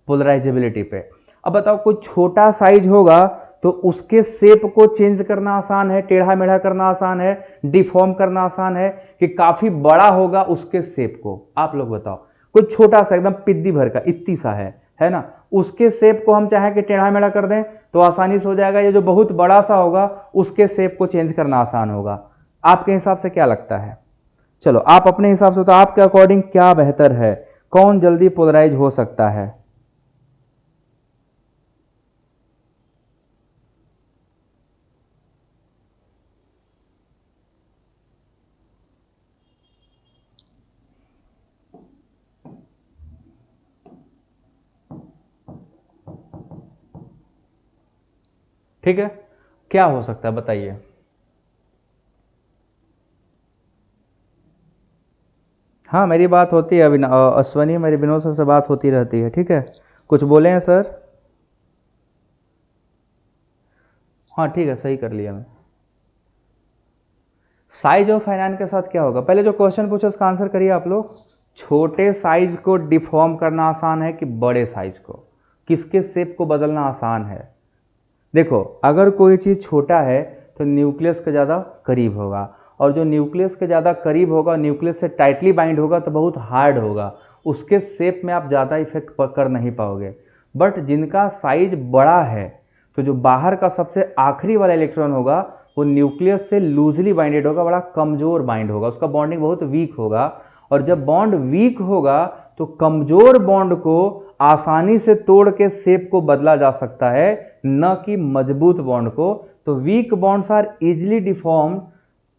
पोलराइजेबिलिटी पे। अब बताओ, कोई छोटा साइज होगा तो उसके शेप को चेंज करना आसान है, टेढ़ा मेढ़ा करना आसान है, डिफॉर्म करना आसान है, कि काफी बड़ा होगा उसके शेप को। आप लोग बताओ, कोई छोटा सा एकदम पिद्दी भर का इत्ती सा है ना, उसके शेप को हम चाहें कि टेढ़ा मेढ़ा कर दें तो आसानी से हो जाएगा। ये जो बहुत बड़ा सा होगा उसके शेप को चेंज करना आसान होगा। आपके हिसाब से क्या लगता है? चलो आप अपने हिसाब से तो आपके अकॉर्डिंग क्या बेहतर है, कौन जल्दी पोलराइज हो सकता है? ठीक है, क्या हो सकता है बताइए। हाँ मेरी बात होती है अभी, अश्वनी मेरी विनोद सर से बात होती रहती है, ठीक है, कुछ बोले हैं सर? हाँ ठीक है, सही कर लिया मैं। साइज ऑफ एनायन के साथ क्या होगा, पहले जो क्वेश्चन पूछा उसका आंसर करिए आप लोग। छोटे साइज को डिफॉर्म करना आसान है कि बड़े साइज को, किसके शेप को बदलना आसान है? देखो, अगर कोई चीज छोटा है तो न्यूक्लियस के ज्यादा करीब होगा, और जो न्यूक्लियस के ज्यादा करीब होगा, न्यूक्लियस से टाइटली बाइंड होगा तो बहुत हार्ड होगा, उसके शेप में आप ज्यादा इफेक्ट कर नहीं पाओगे। बट जिनका साइज बड़ा है, तो जो बाहर का सबसे आखिरी वाला इलेक्ट्रॉन होगा वो न्यूक्लियस से लूजली बाइंडेड होगा, बड़ा कमजोर बाइंड होगा, उसका बॉन्डिंग बहुत वीक होगा। और जब बॉन्ड वीक होगा तो कमजोर बॉन्ड को आसानी से तोड़ के शेप को बदला जा सकता है, न कि मजबूत बॉन्ड को। तो weak bonds are easily deform,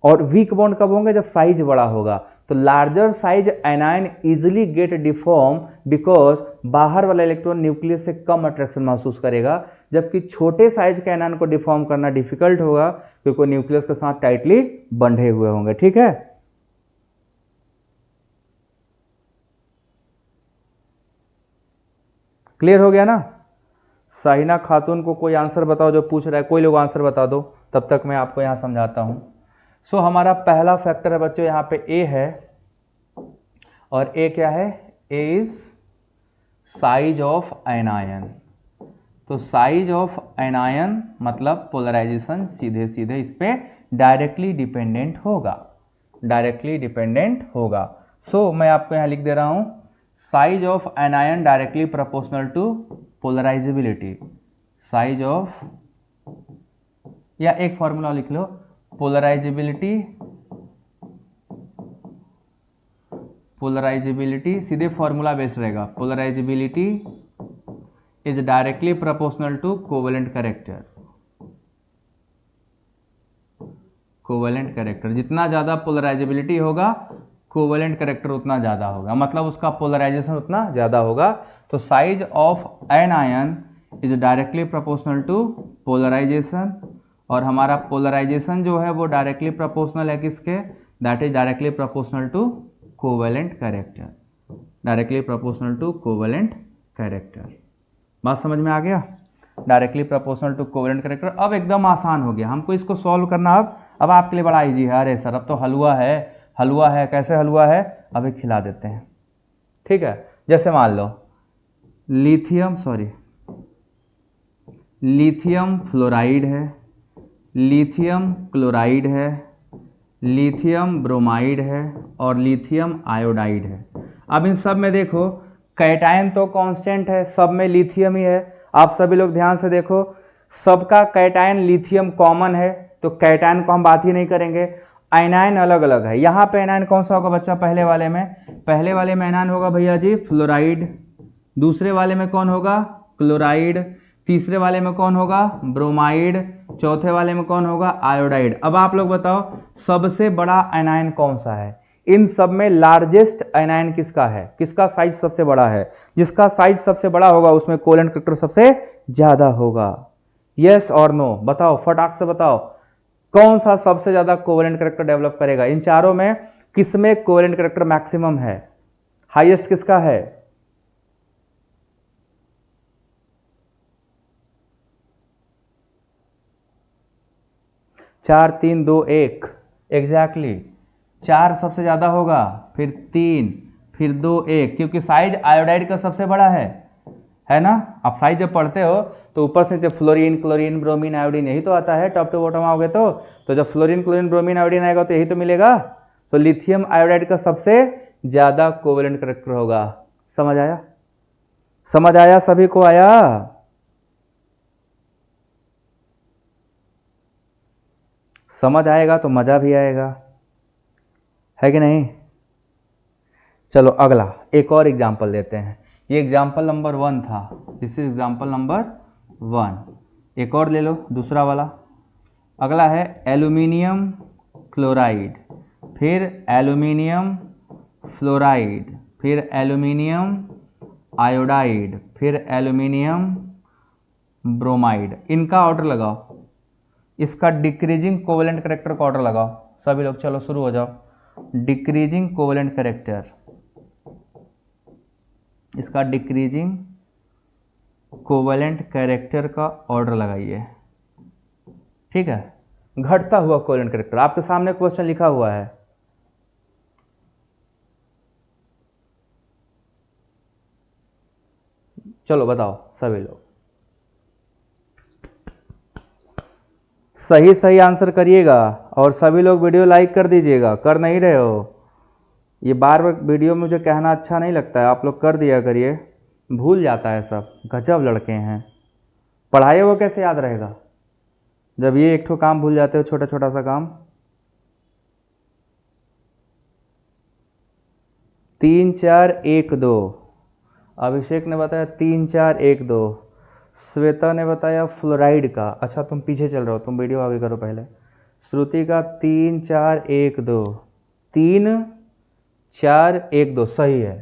और वीक बॉन्ड कब होंगे? जब साइज बड़ा होगा। तो larger size anion easily get deform because बाहर वाला इलेक्ट्रॉन न्यूक्लियस से कम अट्रैक्शन महसूस करेगा, जबकि छोटे साइज के एनायन को डिफॉर्म करना डिफिकल्ट होगा क्योंकि न्यूक्लियस के साथ टाइटली बंधे हुए होंगे, ठीक है। क्लियर हो गया ना? साहिना खातून को कोई आंसर बताओ जो पूछ रहा है, कोई लोग आंसर बता दो, तब तक मैं आपको यहां समझाता हूं। सो हमारा पहला फैक्टर है बच्चों, यहां पे ए है, और ए क्या है? A is size of anion. तो साइज ऑफ एनायन मतलब पोलराइजेशन सीधे सीधे इस पे डायरेक्टली डिपेंडेंट होगा, डायरेक्टली डिपेंडेंट होगा। सो मैं आपको यहां लिख दे रहा हूं, size of anion directly proportional to polarizability. Size of, या एक फॉर्मूला लिख लो, पोलराइजेबिलिटी, पोलराइजेबिलिटी सीधे फॉर्मूला बेस्ड रहेगा, polarizability is directly proportional to covalent character. Covalent character, जितना ज्यादा पोलराइजेबिलिटी होगा कोवेलेंट कैरेक्टर उतना ज्यादा होगा, मतलब उसका पोलराइजेशन उतना ज्यादा होगा। तो size of anion is directly proportional to polarization, और हमारा पोलराइजेशन जो है वो डायरेक्टली प्रोपोर्शनल है किसके? That is directly proportional to covalent character, directly proportional to covalent character. बात समझ में आ गया? Directly proportional to covalent character. अब एकदम आसान हो गया हमको इसको सॉल्व करना। अब आपके लिए बड़ा इजी है। अरे सर अब तो हलवा है, हलवा है, कैसे हलवा है अभी खिला देते हैं, ठीक है। जैसे मान लो लिथियम, सॉरी लिथियम फ्लोराइड है, लिथियम क्लोराइड है, लिथियम ब्रोमाइड है, और लिथियम आयोडाइड है। अब इन सब में देखो कैटायन तो कांस्टेंट है, सब में लिथियम ही है। आप सभी लोग ध्यान से देखो, सबका कैटायन लिथियम कॉमन है, तो कैटायन को हम बात ही नहीं करेंगे। आयनायन अलग अलग है। यहाँ पे आयनायन कौन सा होगा बच्चा? पहले वाले में आयनायन होगा भैया जी फ्लोराइड, दूसरे वाले में कौन होगा? क्लोराइड, तीसरे वाले में कौन होगा? ब्रोमाइड, चौथे वाले में कौन होगा? आयोडाइड। अब आप लोग बताओ सबसे बड़ा आयनायन कौन सा है? इन सब में लार्जेस्ट आयनायन किसका है? किसका साइज सबसे बड़ा है? जिसका साइज सबसे बड़ा होगा उसमें कोवेलेंट कैरेक्टर सबसे ज्यादा होगा। यस और नो बताओ, फटाक से बताओ, कौन सा सबसे ज्यादा कोवेलेंट कैरेक्टर डेवलप करेगा? इन चारों में किसमें कोवेलेंट कैरेक्टर मैक्सिमम है? हाईएस्ट किसका है? चार, तीन, दो, एक, एग्जैक्टली 4 सबसे ज्यादा होगा, फिर 3, फिर 2, 1, क्योंकि साइज आयोडाइड का सबसे बड़ा है ना? आप साइज जब पढ़ते हो तो ऊपर से जब फ्लोरीन, क्लोरीन, ब्रोमीन, आयोडीन यही तो आता है, टॉप टू बॉटम आओगे तो जब फ्लोरीन, क्लोरीन, ब्रोमीन, आयोडीन आएगा तो यही तो मिलेगा। तो लिथियम आयोडाइड का सबसे ज्यादा कोवेलेंट कैरेक्टर होगा। समझ आया? समझ आया? सभी को आया? समझ आएगा तो मजा भी आएगा, है कि नहीं? चलो अगला एक और एग्जाम्पल देते हैं। ये एग्जाम्पल नंबर 1 था, दिस इज एग्जाम्पल नंबर 1। एक और ले लो, दूसरा वाला। अगला है एल्यूमिनियम क्लोराइड, फिर एल्यूमिनियम फ्लोराइड, फिर एल्यूमिनियम आयोडाइड, फिर एल्यूमिनियम ब्रोमाइड। इनका ऑर्डर लगाओ, इसका डिक्रीजिंग कोवेलेंट कैरेक्टर का ऑर्डर लगाओ। सभी लोग चलो शुरू हो जाओ। डिक्रीजिंग कोवेलेंट कैरेक्टर, इसका डिक्रीजिंग कोवेलेंट कैरेक्टर का ऑर्डर लगाइए। ठीक है, घटता हुआ कोवेलेंट कैरेक्टर, आपके सामने क्वेश्चन लिखा हुआ है। चलो बताओ सभी लोग, सही सही आंसर करिएगा और सभी लोग वीडियो लाइक कर दीजिएगा। कर नहीं रहे हो? ये बार बार वीडियो में मुझे कहना अच्छा नहीं लगता है, आप लोग कर दिया करिए, भूल जाता है सब। गजब लड़के हैं, पढ़ाए हुआ कैसे याद रहेगा जब ये एक ठो काम भूल जाते हो, छोटा छोटा सा काम। 3, 4, 1, 2। अभिषेक ने बताया 3, 4, 1, 2। श्वेता ने बताया फ्लोराइड का। अच्छा तुम पीछे चल रहे हो, तुम वीडियो आगे करो पहले। श्रुति का 3, 4, 1, 2। 3, 4, 1, 2 सही है।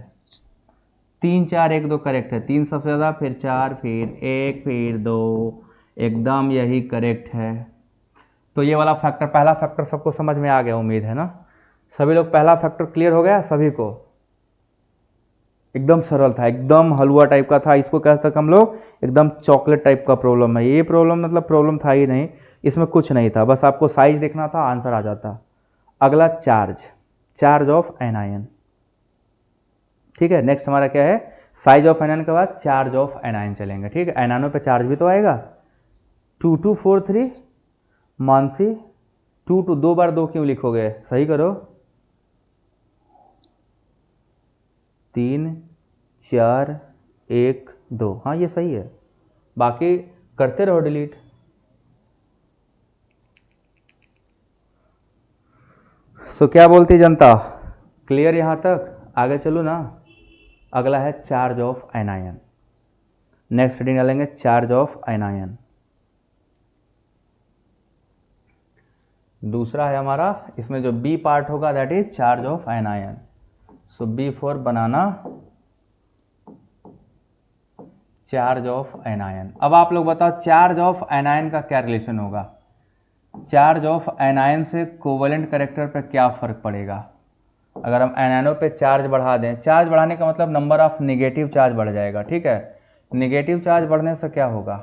3, 4, 1, 2 करेक्ट है। 3 सबसे ज़्यादा, फिर 4, फिर 1, फिर 2, एकदम यही करेक्ट है। तो ये वाला फैक्टर, पहला फैक्टर सबको समझ में आ गया उम्मीद है ना? सभी लोग पहला फैक्टर क्लियर हो गया सभी को? एकदम सरल था, एकदम हलवा टाइप का था। इसको कहते हैं हम लोग एकदम चॉकलेट टाइप का प्रॉब्लम है। ये प्रॉब्लम मतलब प्रॉब्लम था ही नहीं, इसमें कुछ नहीं था, बस आपको साइज देखना था, आंसर आ जाता। अगला चार्ज ऑफ एनायन। ठीक है, नेक्स्ट हमारा क्या है? साइज ऑफ एनायन के बाद चार्ज ऑफ एनायन चलेंगे। ठीक है, एनायनों पे चार्ज भी तो आएगा। 2, 2, 4, 3। मानसी 2, 2 दो बार 2 क्यों लिखोगे? सही करो। 3, 4, 1, 2। हाँ ये सही है, बाकी करते रहो डिलीट। सो क्या बोलती जनता? क्लियर यहां तक? आगे चलो ना। अगला है charge of anion. Next reading डालेंगे चार्ज ऑफ एनायन। दूसरा है हमारा, इसमें जो बी पार्ट होगा that is charge of anion. So B for banana, charge of anion. अब आप लोग बताओ चार्ज ऑफ एनायन का क्या रिलेशन होगा? चार्ज ऑफ एनायन से कोवेलेंट कैरेक्टर पर क्या फर्क पड़ेगा? अगर हम एनायनों पे चार्ज बढ़ा दें, चार्ज बढ़ाने का मतलब नंबर ऑफ निगेटिव चार्ज बढ़ जाएगा। ठीक है, निगेटिव चार्ज बढ़ने से क्या होगा?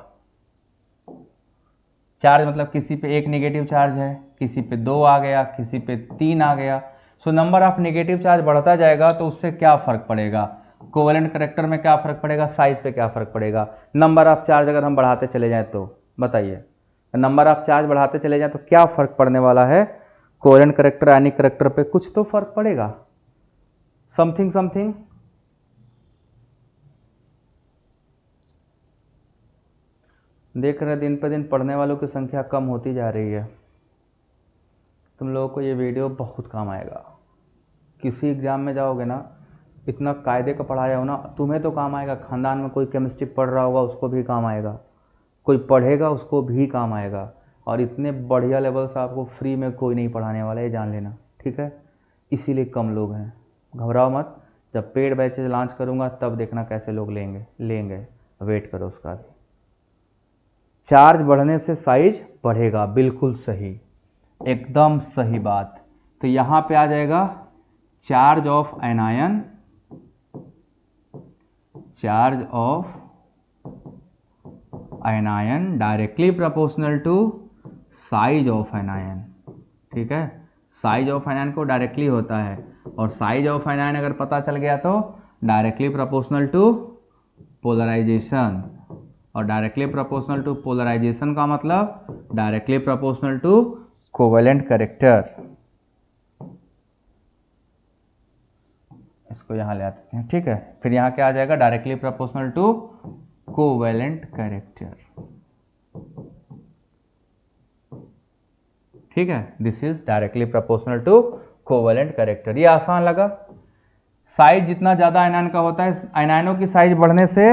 चार्ज मतलब किसी पे 1 निगेटिव चार्ज है, किसी पे 2 आ गया, किसी पे 3 आ गया। So number of negative charge बढ़ता जाएगा तो उससे क्या फर्क पड़ेगा? कोवेलेंट कैरेक्टर में क्या फर्क पड़ेगा? साइज पे क्या फर्क पड़ेगा? नंबर ऑफ चार्ज अगर हम बढ़ाते चले जाएं तो बताइए, नंबर ऑफ चार्ज बढ़ाते चले जाएं तो क्या फर्क पड़ने वाला है? कोवेलेंट कैरेक्टर, आयनिक कैरेक्टर पे कुछ तो फर्क पड़ेगा, समथिंग समथिंग। देख रहे दिन पे दिन पढ़ने वालों की संख्या कम होती जा रही है। तुम लोगों को ये वीडियो बहुत काम आएगा। किसी एग्ज़ाम में जाओगे ना, इतना कायदे का पढ़ाया हो ना, तुम्हें तो काम आएगा, खानदान में कोई केमिस्ट्री पढ़ रहा होगा उसको भी काम आएगा, कोई पढ़ेगा उसको भी काम आएगा। और इतने बढ़िया लेवल से आपको फ्री में कोई नहीं पढ़ाने वाला, ये जान लेना, ठीक है। इसीलिए कम लोग हैं, घबराओ मत। जब पेड बैचेज लॉन्च करूँगा तब देखना कैसे लोग लेंगे, वेट करो उसका भी। चार्ज बढ़ने से साइज बढ़ेगा, बिल्कुल सही, एकदम सही बात। तो यहाँ पे आ जाएगा charge of anion, charge of anion directly proportional to size of anion, ठीक है। साइज ऑफ एनायन को डायरेक्टली होता है, और साइज ऑफ एनायन अगर पता चल गया तो डायरेक्टली प्रोपोर्शनल टू पोलराइजेशन, और डायरेक्टली प्रोपोर्शनल टू पोलराइजेशन का मतलब directly proportional to covalent character. इसको यहाँ ले आते हैं, ठीक है। फिर यहाँ क्या आ जाएगा, directly proportional to covalent character, ठीक है। This is directly proportional to covalent character. ये आसान लगा। साइज जितना ज्यादा आयनान का होता है, आयनानों की साइज बढ़ने से,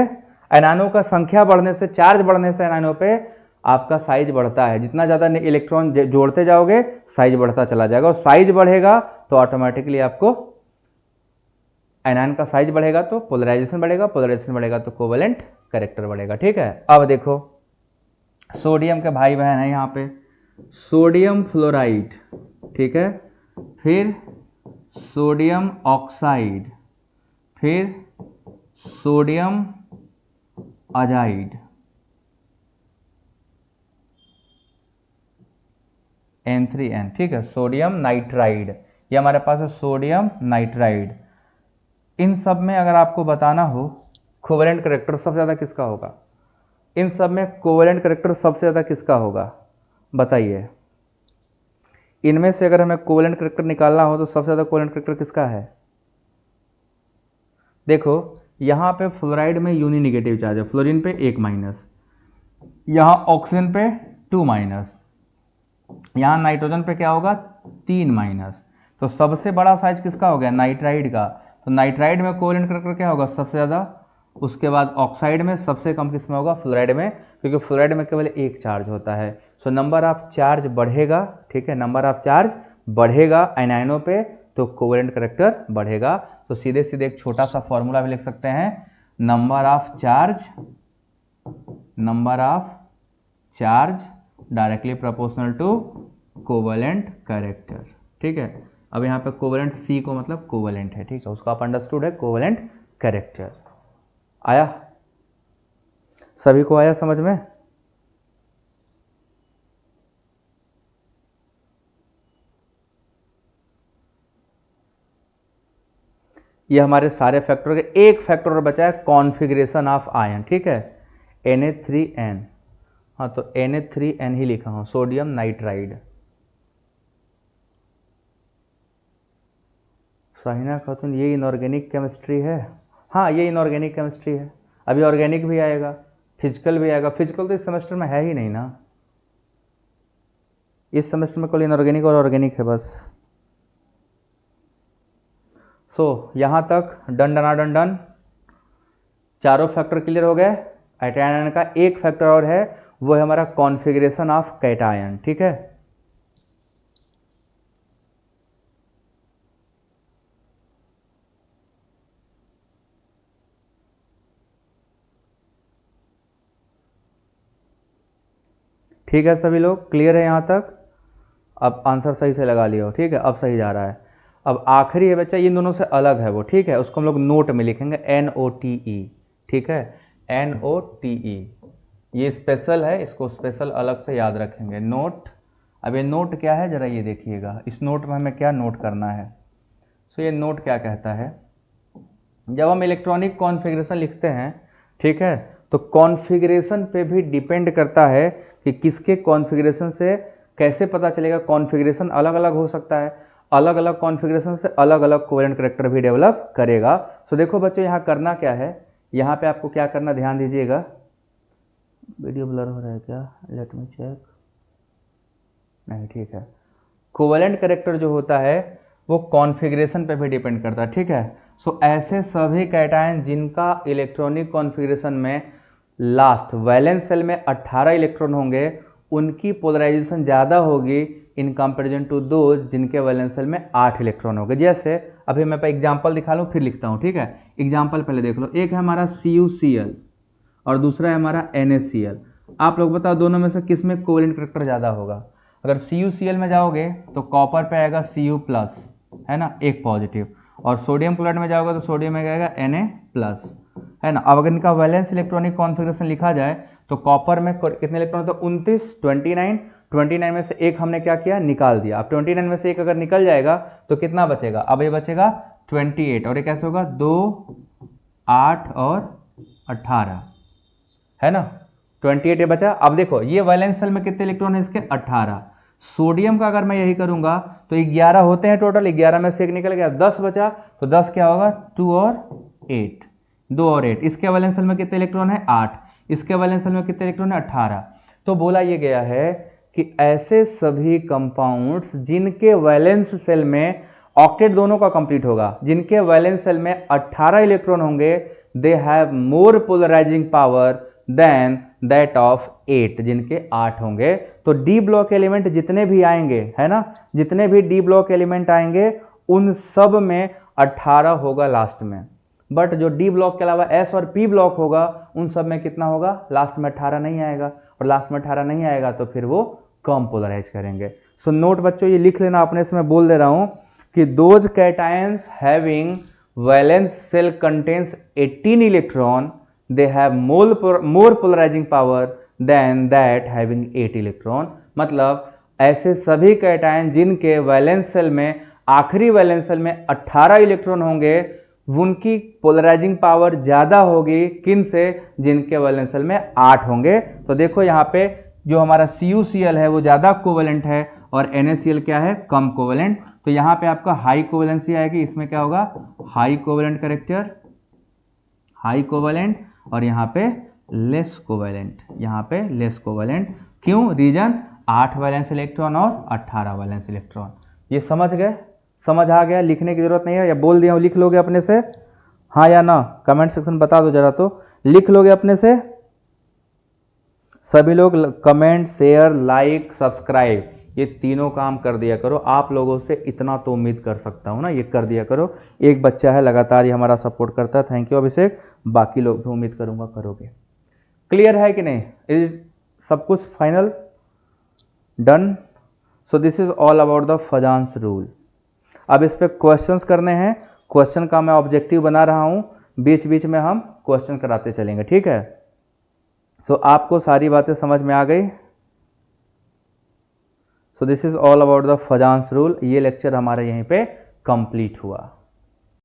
आयनानों का संख्या बढ़ने से, चार्ज बढ़ने से आयनानों पे आपका साइज बढ़ता है। जितना ज्यादा इलेक्ट्रॉन जोड़ते जाओगे साइज बढ़ता चला जाएगा, और साइज बढ़ेगा तो ऑटोमेटिकली आपको आयनान का साइज बढ़ेगा तो पोलराइजेशन बढ़ेगा, पोलराइजेशन बढ़ेगा तो कोवेलेंट कैरेक्टर बढ़ेगा, ठीक है। अब देखो सोडियम के भाई बहन है यहाँ पे, सोडियम फ्लोराइड, ठीक है, फिर सोडियम ऑक्साइड, फिर सोडियम अजाइड, N3N, ठीक है। सोडियम नाइट्राइड, ये हमारे पास है सोडियम नाइट्राइड। इन सब में अगर आपको बताना हो कोवेलेंट कैरेक्टर सबसे ज़्यादा किसका होगा, इन सब में कोवेलेंट कैरेक्टर सबसे ज़्यादा किसका होगा बताइए। इनमें से अगर हमें कोवेलेंट कैरेक्टर निकालना हो तो सबसे ज़्यादा कोवेलेंट कैरेक्टर किसका है। देखो यहाँ पे फ्लोराइड में यूनी निगेटिव चार्ज है, फ्लोरीन पे 1 माइनस, यहाँ ऑक्सीजन पे 2 माइनस, यहाँ नाइट्रोजन पे क्या होगा 3 माइनस। तो सबसे बड़ा साइज किसका हो गया, नाइट्राइड का। तो नाइट्राइड में कोवेलेंट कैरेक्टर क्या होगा सबसे ज़्यादा, उसके बाद ऑक्साइड में, सबसे कम किस में होगा फ्लोराइड में, क्योंकि फ्लोराइड में केवल 1 चार्ज होता है। सो नंबर ऑफ चार्ज बढ़ेगा, ठीक है, नंबर ऑफ चार्ज बढ़ेगा एनायनों पे तो कोवेलेंट कैरेक्टर बढ़ेगा। तो सीधे सीधे एक छोटा सा फॉर्मूला भी लिख सकते हैं, number of charge directly proportional to covalent character, ठीक है। अब यहाँ पे कोवेलेंट सी को मतलब कोवेलेंट है, ठीक है, उसको आप अंडरस्टूड है, कोवेलेंट कैरेक्टर। आया, सभी को आया समझ में। ये हमारे सारे फैक्टर के, एक फैक्टर और बचा है कॉन्फ़िगरेशन ऑफ आयन, ठीक है, Na3N। हाँ तो Na3N ही लिखा हूं, सोडियम नाइट्राइड। साहिना खातून, ये इनऑर्गेनिक केमिस्ट्री है। हाँ ये इनऑर्गेनिक केमिस्ट्री है, अभी ऑर्गेनिक भी आएगा, फिजिकल भी आएगा। फिजिकल तो इस सेमेस्टर में है ही नहीं ना, इस सेमेस्टर में केवल इनऑर्गेनिक और ऑर्गेनिक है बस। सो यहाँ तक डन डना डन डन, चारों फैक्टर क्लियर हो गए। कैटायन का एक फैक्टर और है, वो है हमारा कॉन्फ़िगरेशन ऑफ कैटायन, ठीक है। ठीक है सभी लोग, क्लियर है यहाँ तक। अब आंसर सही से लगा लियो, ठीक है, अब सही जा रहा है। अब आखिरी है बच्चा, इन दोनों से अलग है वो, ठीक है, उसको हम लोग नोट में लिखेंगे NOTE, ठीक है, NOTE। ये स्पेशल है, इसको स्पेशल अलग से याद रखेंगे, नोट। अब ये नोट क्या है जरा ये देखिएगा, इस नोट में हमें क्या नोट करना है। सो ये नोट क्या कहता है, जब हम इलेक्ट्रॉनिक कॉन्फ़िगरेशन लिखते हैं, ठीक है, तो कॉन्फ़िगरेशन पे भी डिपेंड करता है कि किसके कॉन्फ़िगरेशन से कैसे पता चलेगा। कॉन्फ़िगरेशन अलग अलग हो सकता है, अलग अलग कॉन्फ़िगरेशन से अलग अलग कोवेलेंट कैरेक्टर भी डेवलप करेगा। सो देखो बच्चे यहाँ करना क्या है, यहाँ पे आपको क्या करना ध्यान दीजिएगा, वीडियो ब्लर हो रहा है क्या? Let me check. नहीं, ठीक है। कोवेलेंट कैरेक्टर जो होता है वो कॉन्फ़िगरेशन पे भी डिपेंड करता है, ठीक है। सो ऐसे सभी कैटायन जिनका इलेक्ट्रॉनिक कॉन्फ़िगरेशन में लास्ट वैलेंस सेल में 18 इलेक्ट्रॉन होंगे, उनकी पोलराइजेशन ज़्यादा होगी इन कंपेरिजन टू दो जिनके वैलेंस सेल में 8 इलेक्ट्रॉन होंगे। जैसे अभी मैं एग्जांपल दिखा लूँ फिर लिखता हूँ, ठीक है। एग्जांपल पहले देख लो, एक है हमारा CuCl और दूसरा है हमारा NaCl। आप लोग बताओ दोनों में से किस में कोवेलेंट कैरेक्टर ज़्यादा होगा? अगर CuCl में जाओगे तो कॉपर पे आएगा Cu प्लस, है ना, एक पॉजिटिव, और सोडियम क्लोराइड में जाओगे तो सोडियम में आएगा Na प्लस, है ना। अब अगर इनका वैलेंस इलेक्ट्रॉनिक कॉन्फ़िगरेशन लिखा जाए तो कॉपर में कितने इलेक्ट्रॉन होते हैं? 29, 29 में से एक हमने क्या किया? निकाल दिया। अब 29 में से एक अगर निकल जाएगा तो कितना बचेगा? अब ये बचेगा 28, और ये कैसे होगा? 2, 8 और 18, है ना। 28 ये बचा। अब देखो ये वैलेंस सेल में कितने इलेक्ट्रॉन है इसके? 18। सोडियम का अगर मैं यही करूंगा तो 11 होते हैं टोटल, 11 में से एक निकल गया, 10 बचा, तो 10 क्या होगा? 2 और 8, 2 और 8। इसके वैलेंस सेल में कितने इलेक्ट्रॉन है? 8। इसके वैलेंस सेल में कितने इलेक्ट्रॉन है? 18। तो बोला ये गया है कि ऐसे सभी कंपाउंड्स जिनके वैलेंस सेल में ऑक्टेट दोनों का कंप्लीट होगा, जिनके वैलेंस सेल में 18 इलेक्ट्रॉन होंगे, they have more polarizing power than that of 8, जिनके 8 होंगे। तो डी ब्लॉक एलिमेंट जितने भी आएंगे, है ना, जितने भी डी ब्लॉक एलिमेंट आएंगे उन सब में 18 होगा लास्ट में। बट जो डी ब्लॉक के अलावा एस और पी ब्लॉक होगा उन सब में कितना होगा? लास्ट में 18 नहीं आएगा, और लास्ट में 18 नहीं आएगा तो फिर वो कम पोलराइज करेंगे। सो नोट बच्चों, ये लिख लेना अपने से, मैं बोल दे रहा हूं कि those cations having valence shell contains 18 electron, they have more polarizing power than that having 8 electron. मतलब ऐसे सभी कैटायन जिनके वैलेंस सेल में आखिरी वैलेंस सेल में 18 इलेक्ट्रॉन होंगे, उनकी पोलराइजिंग पावर ज्यादा होगी किन से? जिनके वैलेंस सेल में 8 होंगे। तो देखो यहाँ पे जो हमारा CuCl है वो ज्यादा कोवेलेंट है और NaCl क्या है? कम कोवेलेंट। तो यहाँ पे आपका हाई कोवेलेंसी आएगी, इसमें क्या होगा? High covalent character, high covalent, और यहाँ पे लेस कोवेलेंट, यहाँ पे लेस कोवेलेंट। क्यों? रीजन 8 वैलेंस इलेक्ट्रॉन और 18 वैलेंस इलेक्ट्रॉन। ये समझ गए? समझ आ गया? लिखने की जरूरत नहीं है, या बोल दिया लिख लोगे अपने से? हाँ या ना? कमेंट सेक्शन बता दो जरा, तो लिख लोगे अपने से सभी लोग? कमेंट, शेयर, लाइक, सब्सक्राइब, ये तीनों काम कर दिया करो। आप लोगों से इतना तो उम्मीद कर सकता हूं ना, ये कर दिया करो। एक बच्चा है लगातार ये हमारा सपोर्ट करता है, थैंक यू अभिषेक। बाकी लोग भी उम्मीद करूंगा करोगे। क्लियर है कि नहीं? सब कुछ final done? So this is all about the Fajans rule. अब इस पे क्वेश्चंस करने हैं। क्वेश्चन का मैं ऑब्जेक्टिव बना रहा हूं, बीच बीच में हम क्वेश्चन कराते चलेंगे, ठीक है। सो आपको सारी बातें समझ में आ गई? So this is all about the Fajans rule. ये लेक्चर हमारा यहीं पे कंप्लीट हुआ।